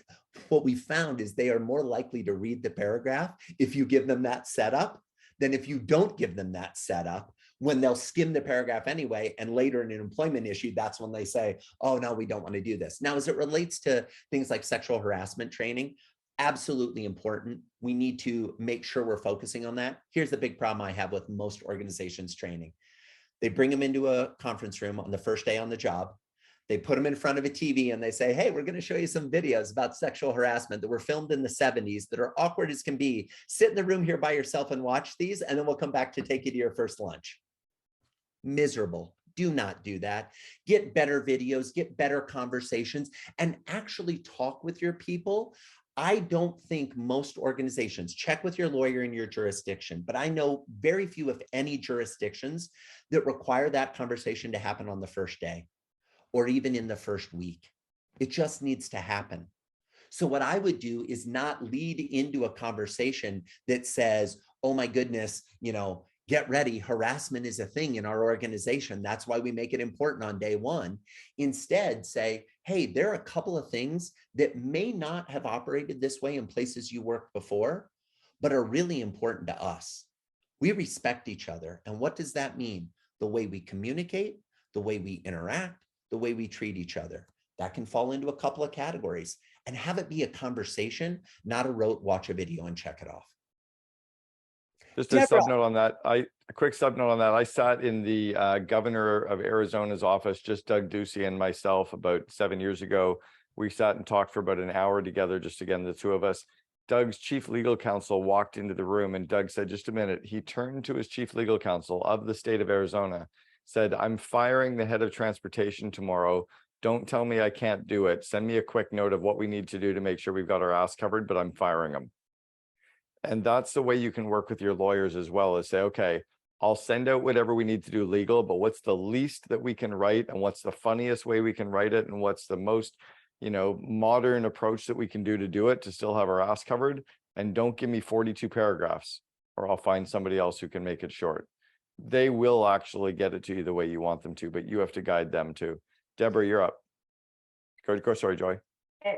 what we found is they are more likely to read the paragraph if you give them that setup than if you don't give them that setup, when they'll skim the paragraph anyway. And later in an employment issue, that's when they say, oh, no, we don't want to do this. Now, as it relates to things like sexual harassment training, absolutely important. We need to make sure we're focusing on that. Here's the big problem I have with most organizations training. They bring them into a conference room on the first day on the job. They put them in front of a TV and they say, hey, we're going to show you some videos about sexual harassment that were filmed in the 70s that are awkward as can be. Sit in the room here by yourself and watch these, and then we'll come back to take you to your first lunch. Miserable. Do not do that. Get better videos, get better conversations, and actually talk with your people. I don't think most organizations, check with your lawyer in your jurisdiction, but I know very few, if any, jurisdictions that require that conversation to happen on the first day or even in the first week. It just needs to happen. So what I would do is not lead into a conversation that says, oh my goodness, get ready, harassment is a thing in our organization. That's why we make it important on day one. Instead, say, hey, there are a couple of things that may not have operated this way in places you worked before, but are really important to us. We respect each other. And what does that mean? The way we communicate, the way we interact, the way we treat each other. That can fall into a couple of categories, and have it be a conversation, not a rote watch a video and check it off. Just a sub note on that. A quick sub note on that. I sat in the governor of Arizona's office, just Doug Ducey and myself, about 7 years ago. We sat and talked for about an hour together, just again, the two of us. Doug's chief legal counsel walked into the room and Doug said, just a minute. He turned to his chief legal counsel of the state of Arizona, said, I'm firing the head of transportation tomorrow. Don't tell me I can't do it. Send me a quick note of what we need to do to make sure we've got our ass covered, but I'm firing him. And that's the way you can work with your lawyers as well, is say, okay, I'll send out whatever we need to do legal, but what's the least that we can write, and what's the funniest way we can write it, and what's the most, modern approach that we can do it to still have our ass covered. And don't give me 42 paragraphs, or I'll find somebody else who can make it short. They will actually get it to you the way you want them to, but you have to guide them too. Deborah, you're up. Go. Sorry, Joy.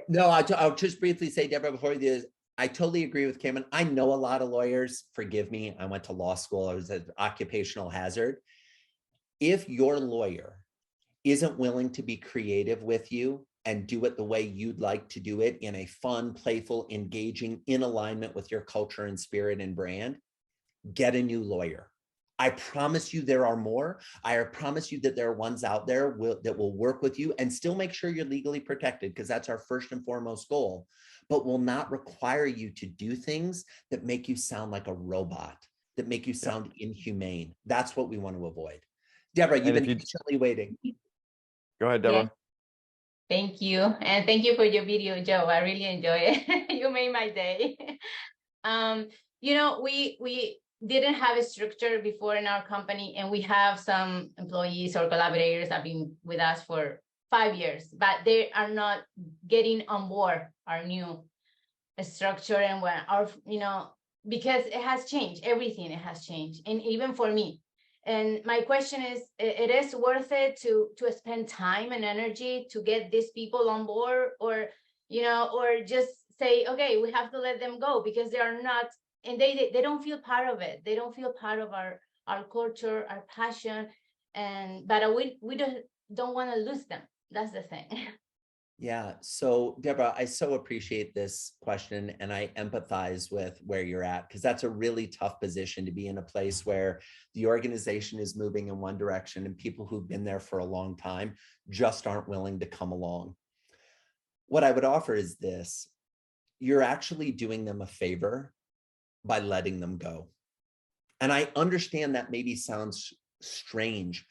No, I'll just briefly say, Deborah, before you do this, I totally agree with Cameron. I know a lot of lawyers. Forgive me. I went to law school. I was an occupational hazard. If your lawyer isn't willing to be creative with you and do it the way you'd like to do it in a fun, playful, engaging, in alignment with your culture and spirit and brand, get a new lawyer. I promise you there are more. I promise you that there are ones out there that will work with you and still make sure you're legally protected, because that's our first and foremost goal, but will not require you to do things that make you sound like a robot, that make you sound inhumane. That's what we want to avoid. Deborah, you've been patiently waiting. Go ahead, Deborah. Yeah. Thank you. And thank you for your video, Joe. I really enjoy it. You made my day. We didn't have a structure before in our company, and we have some employees or collaborators that have been with us for 5 years, but they are not getting on board our new structure and when because it has changed, everything, it has changed. And even for me, and my question is, it is worth it to spend time and energy to get these people on board, or just say, okay, we have to let them go because they are not, and they don't feel part of it. They don't feel part of our culture, our passion, but we don't want to lose them. That's the thing. Yeah. So Deborah, I so appreciate this question, and I empathize with where you're at, because that's a really tough position to be in, a place where the organization is moving in one direction and people who've been there for a long time just aren't willing to come along. What I would offer is this: you're actually doing them a favor by letting them go. And I understand that maybe sounds strange,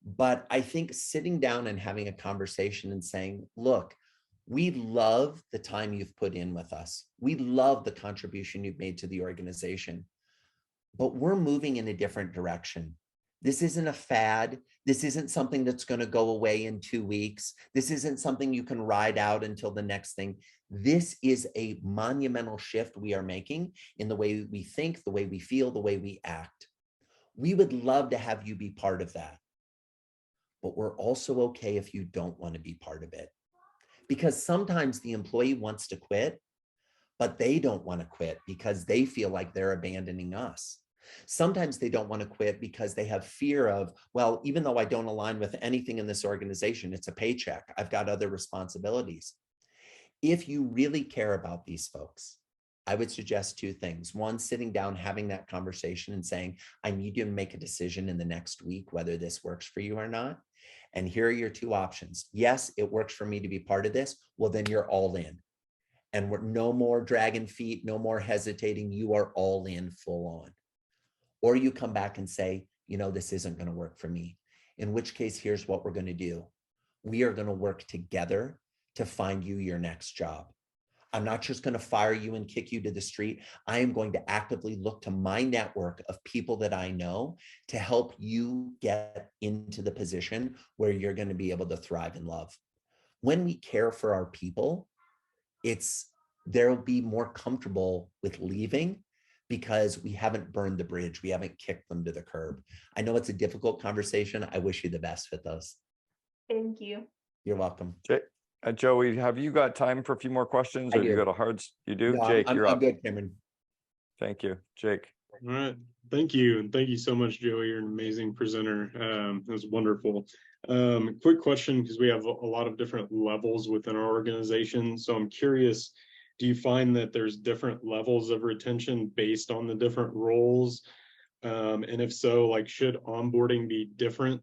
but I think sitting down and having a conversation and saying, look, we love the time you've put in with us. We love the contribution you've made to the organization, but we're moving in a different direction. This isn't a fad. This isn't something that's going to go away in 2 weeks. This isn't something you can ride out until the next thing. This is a monumental shift we are making in the way we think, the way we feel, the way we act. We would love to have you be part of that. But we're also okay if you don't want to be part of it. Because sometimes the employee wants to quit, but they don't want to quit because they feel like they're abandoning us. Sometimes they don't want to quit because they have fear of, well, even though I don't align with anything in this organization, it's a paycheck. I've got other responsibilities. If you really care about these folks, I would suggest two things. One, sitting down, having that conversation and saying, I need you to make a decision in the next week, whether this works for you or not. And here are your two options. Yes, it works for me to be part of this. Well, then you're all in. And we're no more dragging feet, no more hesitating. You are all in full on. Or you come back and say, you know, this isn't going to work for me. In which case, here's what we're going to do. We are going to work together to find you your next job. I'm not just going to fire you and kick you to the street. I am going to actively look to my network of people that I know to help you get into the position where you're going to be able to thrive and love. When we care for our people, they'll be more comfortable with leaving because we haven't burned the bridge. We haven't kicked them to the curb. I know it's a difficult conversation. I wish you the best with those. Thank you. You're welcome. Joey, have you got time for a few more questions, or you got a hard? You do, No, Jake. You're I'm up. good, Cameron. Thank you, Jake. All right. Thank you. And thank you so much, Joey. You're an amazing presenter. It was wonderful. Quick question, because we have a lot of different levels within our organization. So I'm curious, do you find that there's different levels of retention based on the different roles? And if so, like, should onboarding be different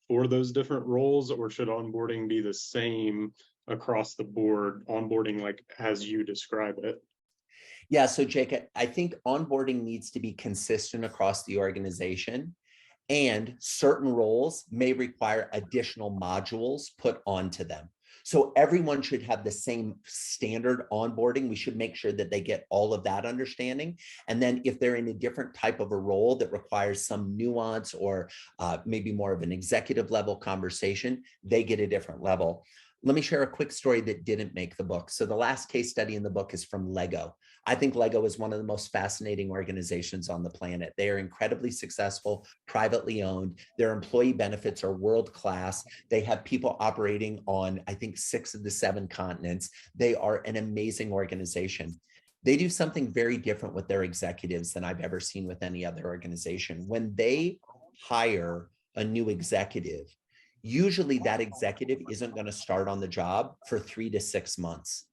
for those different roles, or should onboarding be the same across the board, onboarding like as you describe it? Yeah, so Jake, I think onboarding needs to be consistent across the organization, and certain roles may require additional modules put onto them. So everyone should have the same standard onboarding. We should make sure that they get all of that understanding. And then if they're in a different type of a role that requires some nuance or maybe more of an executive level conversation, they get a different level. Let me share a quick story that didn't make the book. So the last case study in the book is from Lego. I think Lego is one of the most fascinating organizations on the planet. They are incredibly successful, privately owned. Their employee benefits are world-class. They have people operating on, I think, 6 of the 7 continents. They are an amazing organization. They do something very different with their executives than I've ever seen with any other organization. When they hire a new executive, usually that executive isn't going to start on the job for 3 to 6 months.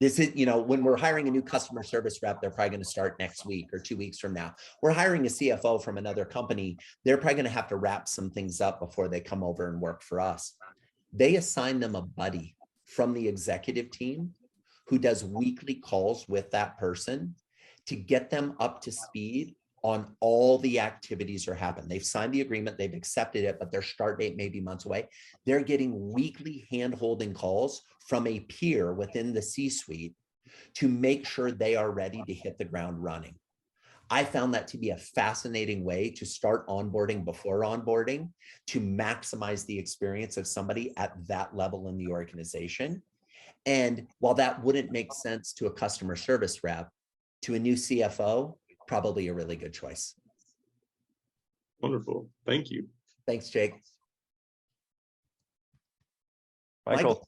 This is, when we're hiring a new customer service rep, they're probably going to start next week or 2 weeks from now. We're hiring a CFO from another company. They're probably going to have to wrap some things up before they come over and work for us. They assign them a buddy from the executive team who does weekly calls with that person to get them up to speed on all the activities that are happening. They've signed the agreement, they've accepted it, but their start date may be months away. They're getting weekly hand-holding calls from a peer within the C-suite to make sure they are ready to hit the ground running. I found that to be a fascinating way to start onboarding before onboarding, to maximize the experience of somebody at that level in the organization. And while that wouldn't make sense to a customer service rep, to a new CFO, probably a really good choice. Wonderful. Thank you. Thanks, Jake. Michael.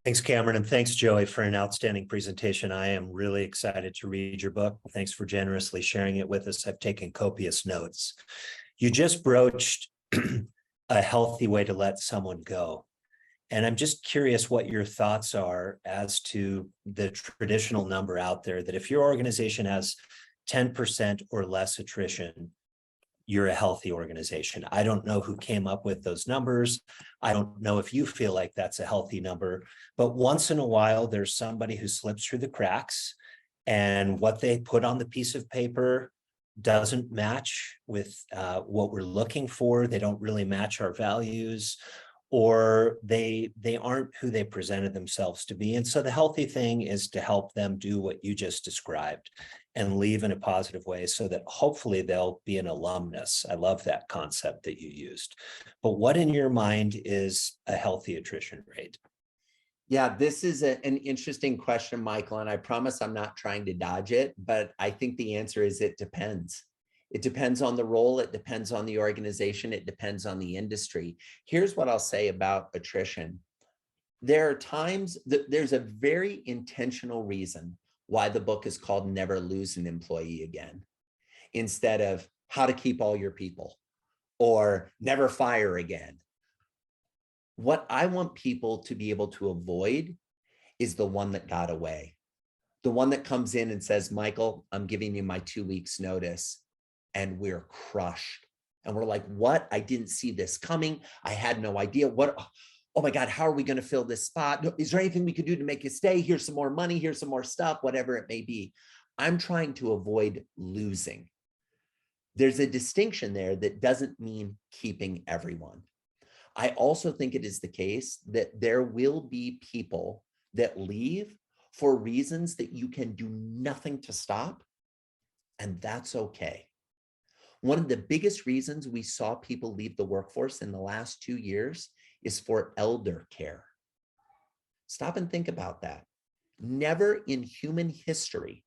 Thanks, Cameron, and thanks, Joey, for an outstanding presentation. I am really excited to read your book. Thanks for generously sharing it with us. I've taken copious notes. You just broached a healthy way to let someone go. And I'm just curious what your thoughts are as to the traditional number out there that if your organization has 10% or less attrition, you're a healthy organization. I don't know who came up with those numbers. I don't know if you feel like that's a healthy number, but once in a while, there's somebody who slips through the cracks and what they put on the piece of paper doesn't match with what we're looking for. They don't really match our values, or they aren't who they presented themselves to be. And so the healthy thing is to help them do what you just described and leave in a positive way so that hopefully they'll be an alumnus. I love that concept that you used. But what in your mind is a healthy attrition rate? Yeah, this is an interesting question, Michael, and I promise I'm not trying to dodge it, but I think the answer is it depends. It depends on the role, it depends on the organization, it depends on the industry. Here's what I'll say about attrition. There are times that there's a very intentional reason why the book is called Never Lose an Employee Again, instead of How to Keep All Your People or Never Fire Again. What I want people to be able to avoid is the one that got away. The one that comes in and says, Michael, I'm giving you my 2 weeks notice. And we're crushed. And we're like, what? I didn't see this coming. I had no idea. What? Oh my God, how are we going to fill this spot? Is there anything we could do to make you stay? Here's some more money. Here's some more stuff, whatever it may be. I'm trying to avoid losing. There's a distinction there that doesn't mean keeping everyone. I also think it is the case that there will be people that leave for reasons that you can do nothing to stop, and that's okay. One of the biggest reasons we saw people leave the workforce in the last 2 years is for elder care. Stop and think about that. Never in human history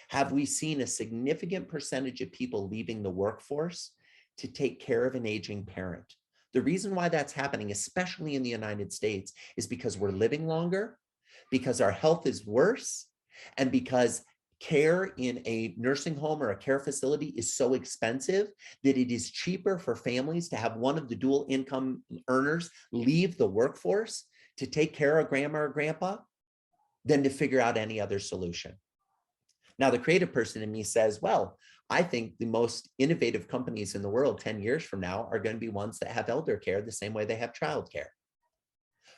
have we seen a significant percentage of people leaving the workforce to take care of an aging parent. The reason why that's happening, especially in the United States, is because we're living longer, because our health is worse, and because care in a nursing home or a care facility is so expensive that it is cheaper for families to have one of the dual income earners leave the workforce to take care of grandma or grandpa than to figure out any other solution. Now, the creative person in me says, well, I think the most innovative companies in the world 10 years from now are going to be ones that have elder care the same way they have childcare.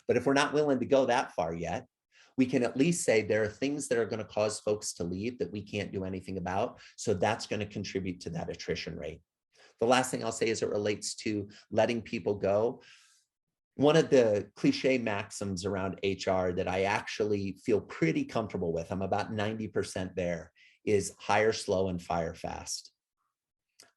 But if we're not willing to go that far yet, we can at least say there are things that are going to cause folks to leave that we can't do anything about. So that's going to contribute to that attrition rate. The last thing I'll say as it relates to letting people go, one of the cliche maxims around HR that I actually feel pretty comfortable with, I'm about 90% there, is hire slow and fire fast.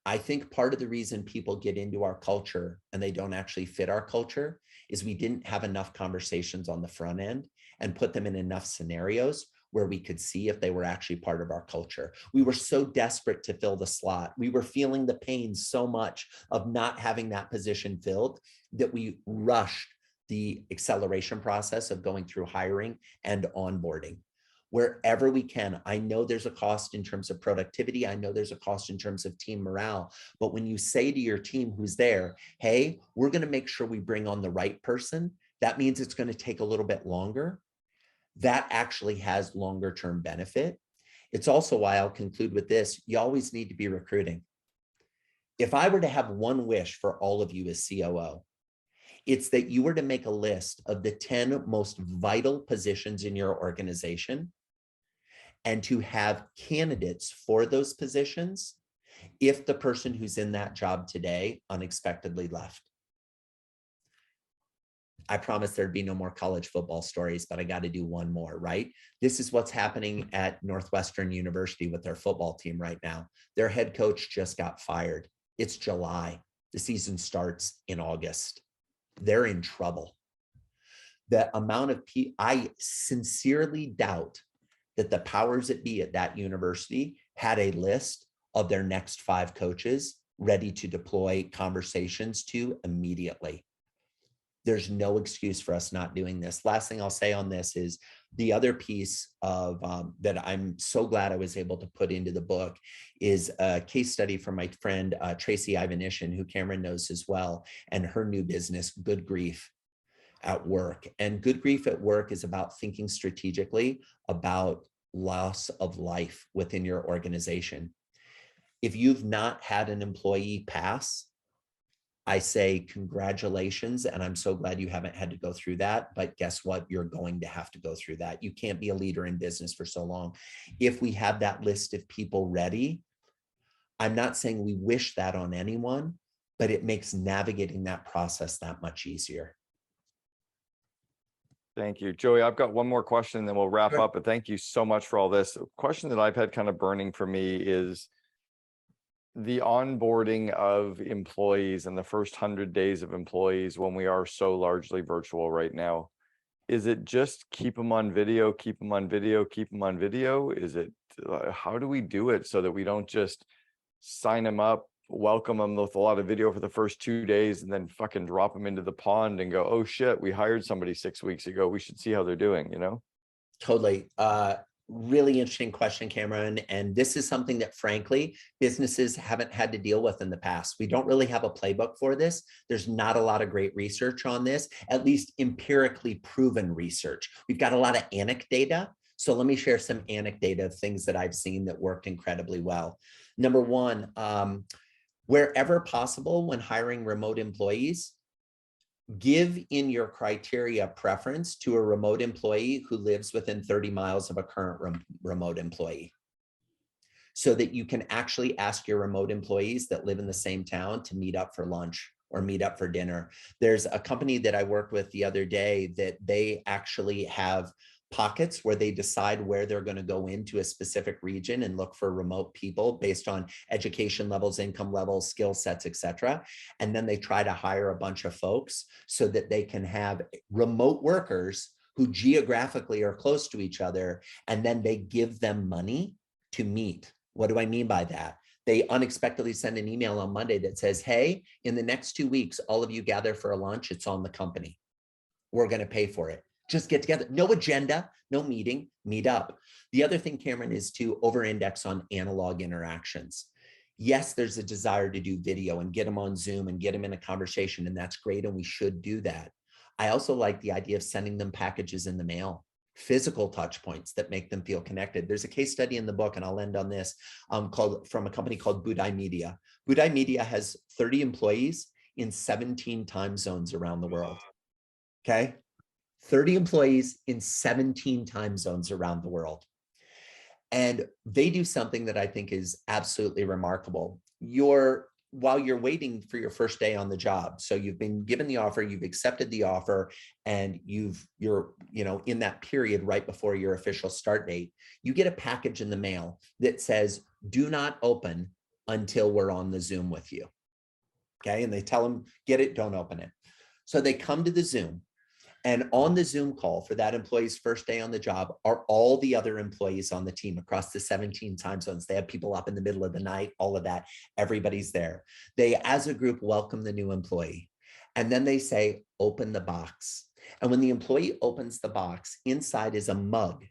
I think part of the reason people get into our culture and they don't actually fit our culture is we didn't have enough conversations on the front end and put them in enough scenarios where we could see if they were actually part of our culture. We were so desperate to fill the slot. We were feeling the pain so much of not having that position filled that we rushed the acceleration process of going through hiring and onboarding. Wherever we can, I know there's a cost in terms of productivity. I know there's a cost in terms of team morale. But when you say to your team who's there, hey, we're going to make sure we bring on the right person, that means it's going to take a little bit longer. That actually has longer term benefit. It's also why I'll conclude with this. You always need to be recruiting. If I were to have one wish for all of you as COO, it's that you were to make a list of the 10 most vital positions in your organization and to have candidates for those positions if the person who's in that job today unexpectedly left. I promised there'd be no more college football stories, but I got to do one more, right? This is what's happening at Northwestern University with their football team right now. Their head coach just got fired. It's July. The season starts in August. They're in trouble. The amount of people, I sincerely doubt that the powers that be at that university had a list of their next 5 coaches ready to deploy conversations to immediately. There's no excuse for us not doing this. Last thing I'll say on this is the other piece of that I'm so glad I was able to put into the book is a case study from my friend Tracy Ivanishin, who Cameron knows as well, and her new business, Good Grief at Work. And Good Grief at Work is about thinking strategically about loss of life within your organization. If you've not had an employee pass, I say congratulations, and I'm so glad you haven't had to go through that, but guess what? You're going to have to go through that. You can't be a leader in business for so long. If we have that list of people ready, I'm not saying we wish that on anyone, but it makes navigating that process that much easier. Thank you. Joey, I've got one more question and then we'll wrap Sure. up, but thank you so much for all this. A question that I've had kind of burning for me is the onboarding of employees and the first 100 days of employees when we are so largely virtual right now. Is it just keep them on video, keep them on video, keep them on video? Is it, how do we do it so that we don't just sign them up, welcome them with a lot of video for the first 2 days and then fucking drop them into the pond and go, oh shit, we hired somebody 6 weeks ago. We should see how they're doing, you know? Totally. Really interesting question, Cameron. And this is something that, frankly, businesses haven't had to deal with in the past. We don't really have a playbook for this. There's not a lot of great research on this, at least empirically proven research. We've got a lot of anecdata. So let me share some anecdata of things that I've seen that worked incredibly well. Number one, wherever possible when hiring remote employees, give in your criteria preference to a remote employee who lives within 30 miles of a current remote employee, so that you can actually ask your remote employees that live in the same town to meet up for lunch or meet up for dinner. There's a company that I worked with the other day that they actually have pockets where they decide where they're going to go into a specific region and look for remote people based on education levels, income levels, skill sets, etc. And then they try to hire a bunch of folks so that they can have remote workers who geographically are close to each other, and then they give them money to meet. What do I mean by that? They unexpectedly send an email on Monday that says, hey, in the next 2 weeks, all of you gather for a lunch. It's on the company. We're going to pay for it. Just get together. No agenda, no meeting, meet up. The other thing, Cameron, is to over-index on analog interactions. Yes, there's a desire to do video and get them on Zoom and get them in a conversation, and that's great, and we should do that. I also like the idea of sending them packages in the mail, physical touch points that make them feel connected. There's a case study in the book, and I'll end on this, from a company called Budai Media. Budai Media has 30 employees in 17 time zones around the world. Okay? 30 employees in 17 time zones around the world. And they do something that I think is absolutely remarkable. While you're waiting for your first day on the job, so you've been given the offer, you've accepted the offer, and you're in that period right before your official start date, you get a package in the mail that says, do not open until we're on the Zoom with you. Okay. And they tell them, get it, don't open it. So they come to the Zoom. And on the Zoom call for that employee's first day on the job are all the other employees on the team across the 17 time zones. They have people up in the middle of the night, all of that. Everybody's there. They, as a group, welcome the new employee. And then they say, open the box. And when the employee opens the box, inside is a mug.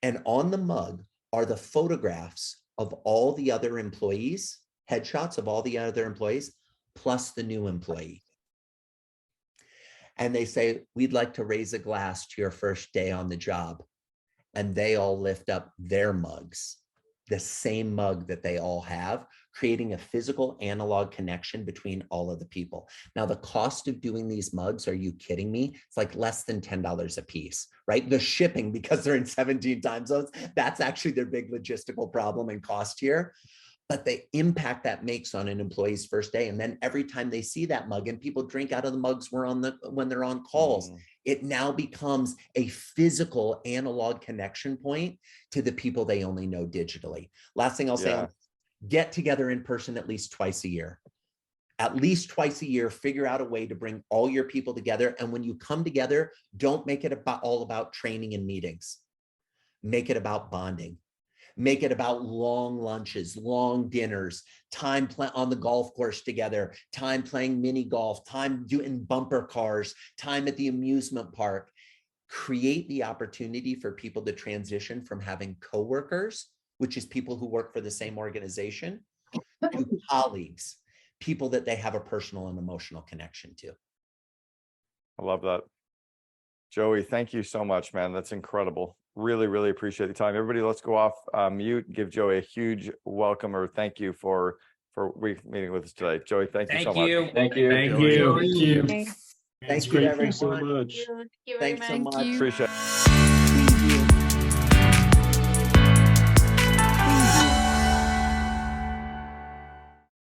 And on the mug are the photographs of all the other employees, headshots of all the other employees, plus the new employee. And they say, we'd like to raise a glass to your first day on the job. And they all lift up their mugs, the same mug that they all have, creating a physical analog connection between all of the people. Now, the cost of doing these mugs, are you kidding me? It's like less than $10 a piece, right? The shipping, because they're in 17 time zones, that's actually their big logistical problem and cost here. But the impact that makes on an employee's first day. And then every time they see that mug, and people drink out of the mugs when they're on calls, it now becomes a physical analog connection point to the people they only know digitally. Last thing I'll say, get together in person at least twice a year. At least twice a year, figure out a way to bring all your people together. And when you come together, don't make it all about training and meetings. Make it about bonding. Make it about long lunches, long dinners, time on the golf course together, time playing mini golf, time doing bumper cars, time at the amusement park. Create the opportunity for people to transition from having coworkers, which is people who work for the same organization, to colleagues, people that they have a personal and emotional connection to. I love that. Joey, thank you so much, man. That's incredible. Really, really appreciate the time. Everybody, let's go off mute. Give Joey a huge welcome or thank you for meeting with us today. Joey, thank you so much. Thank you. Thank you. Thank you, Great. everyone. Thanks so much. Thank you very Thanks so much. much. Appreciate it.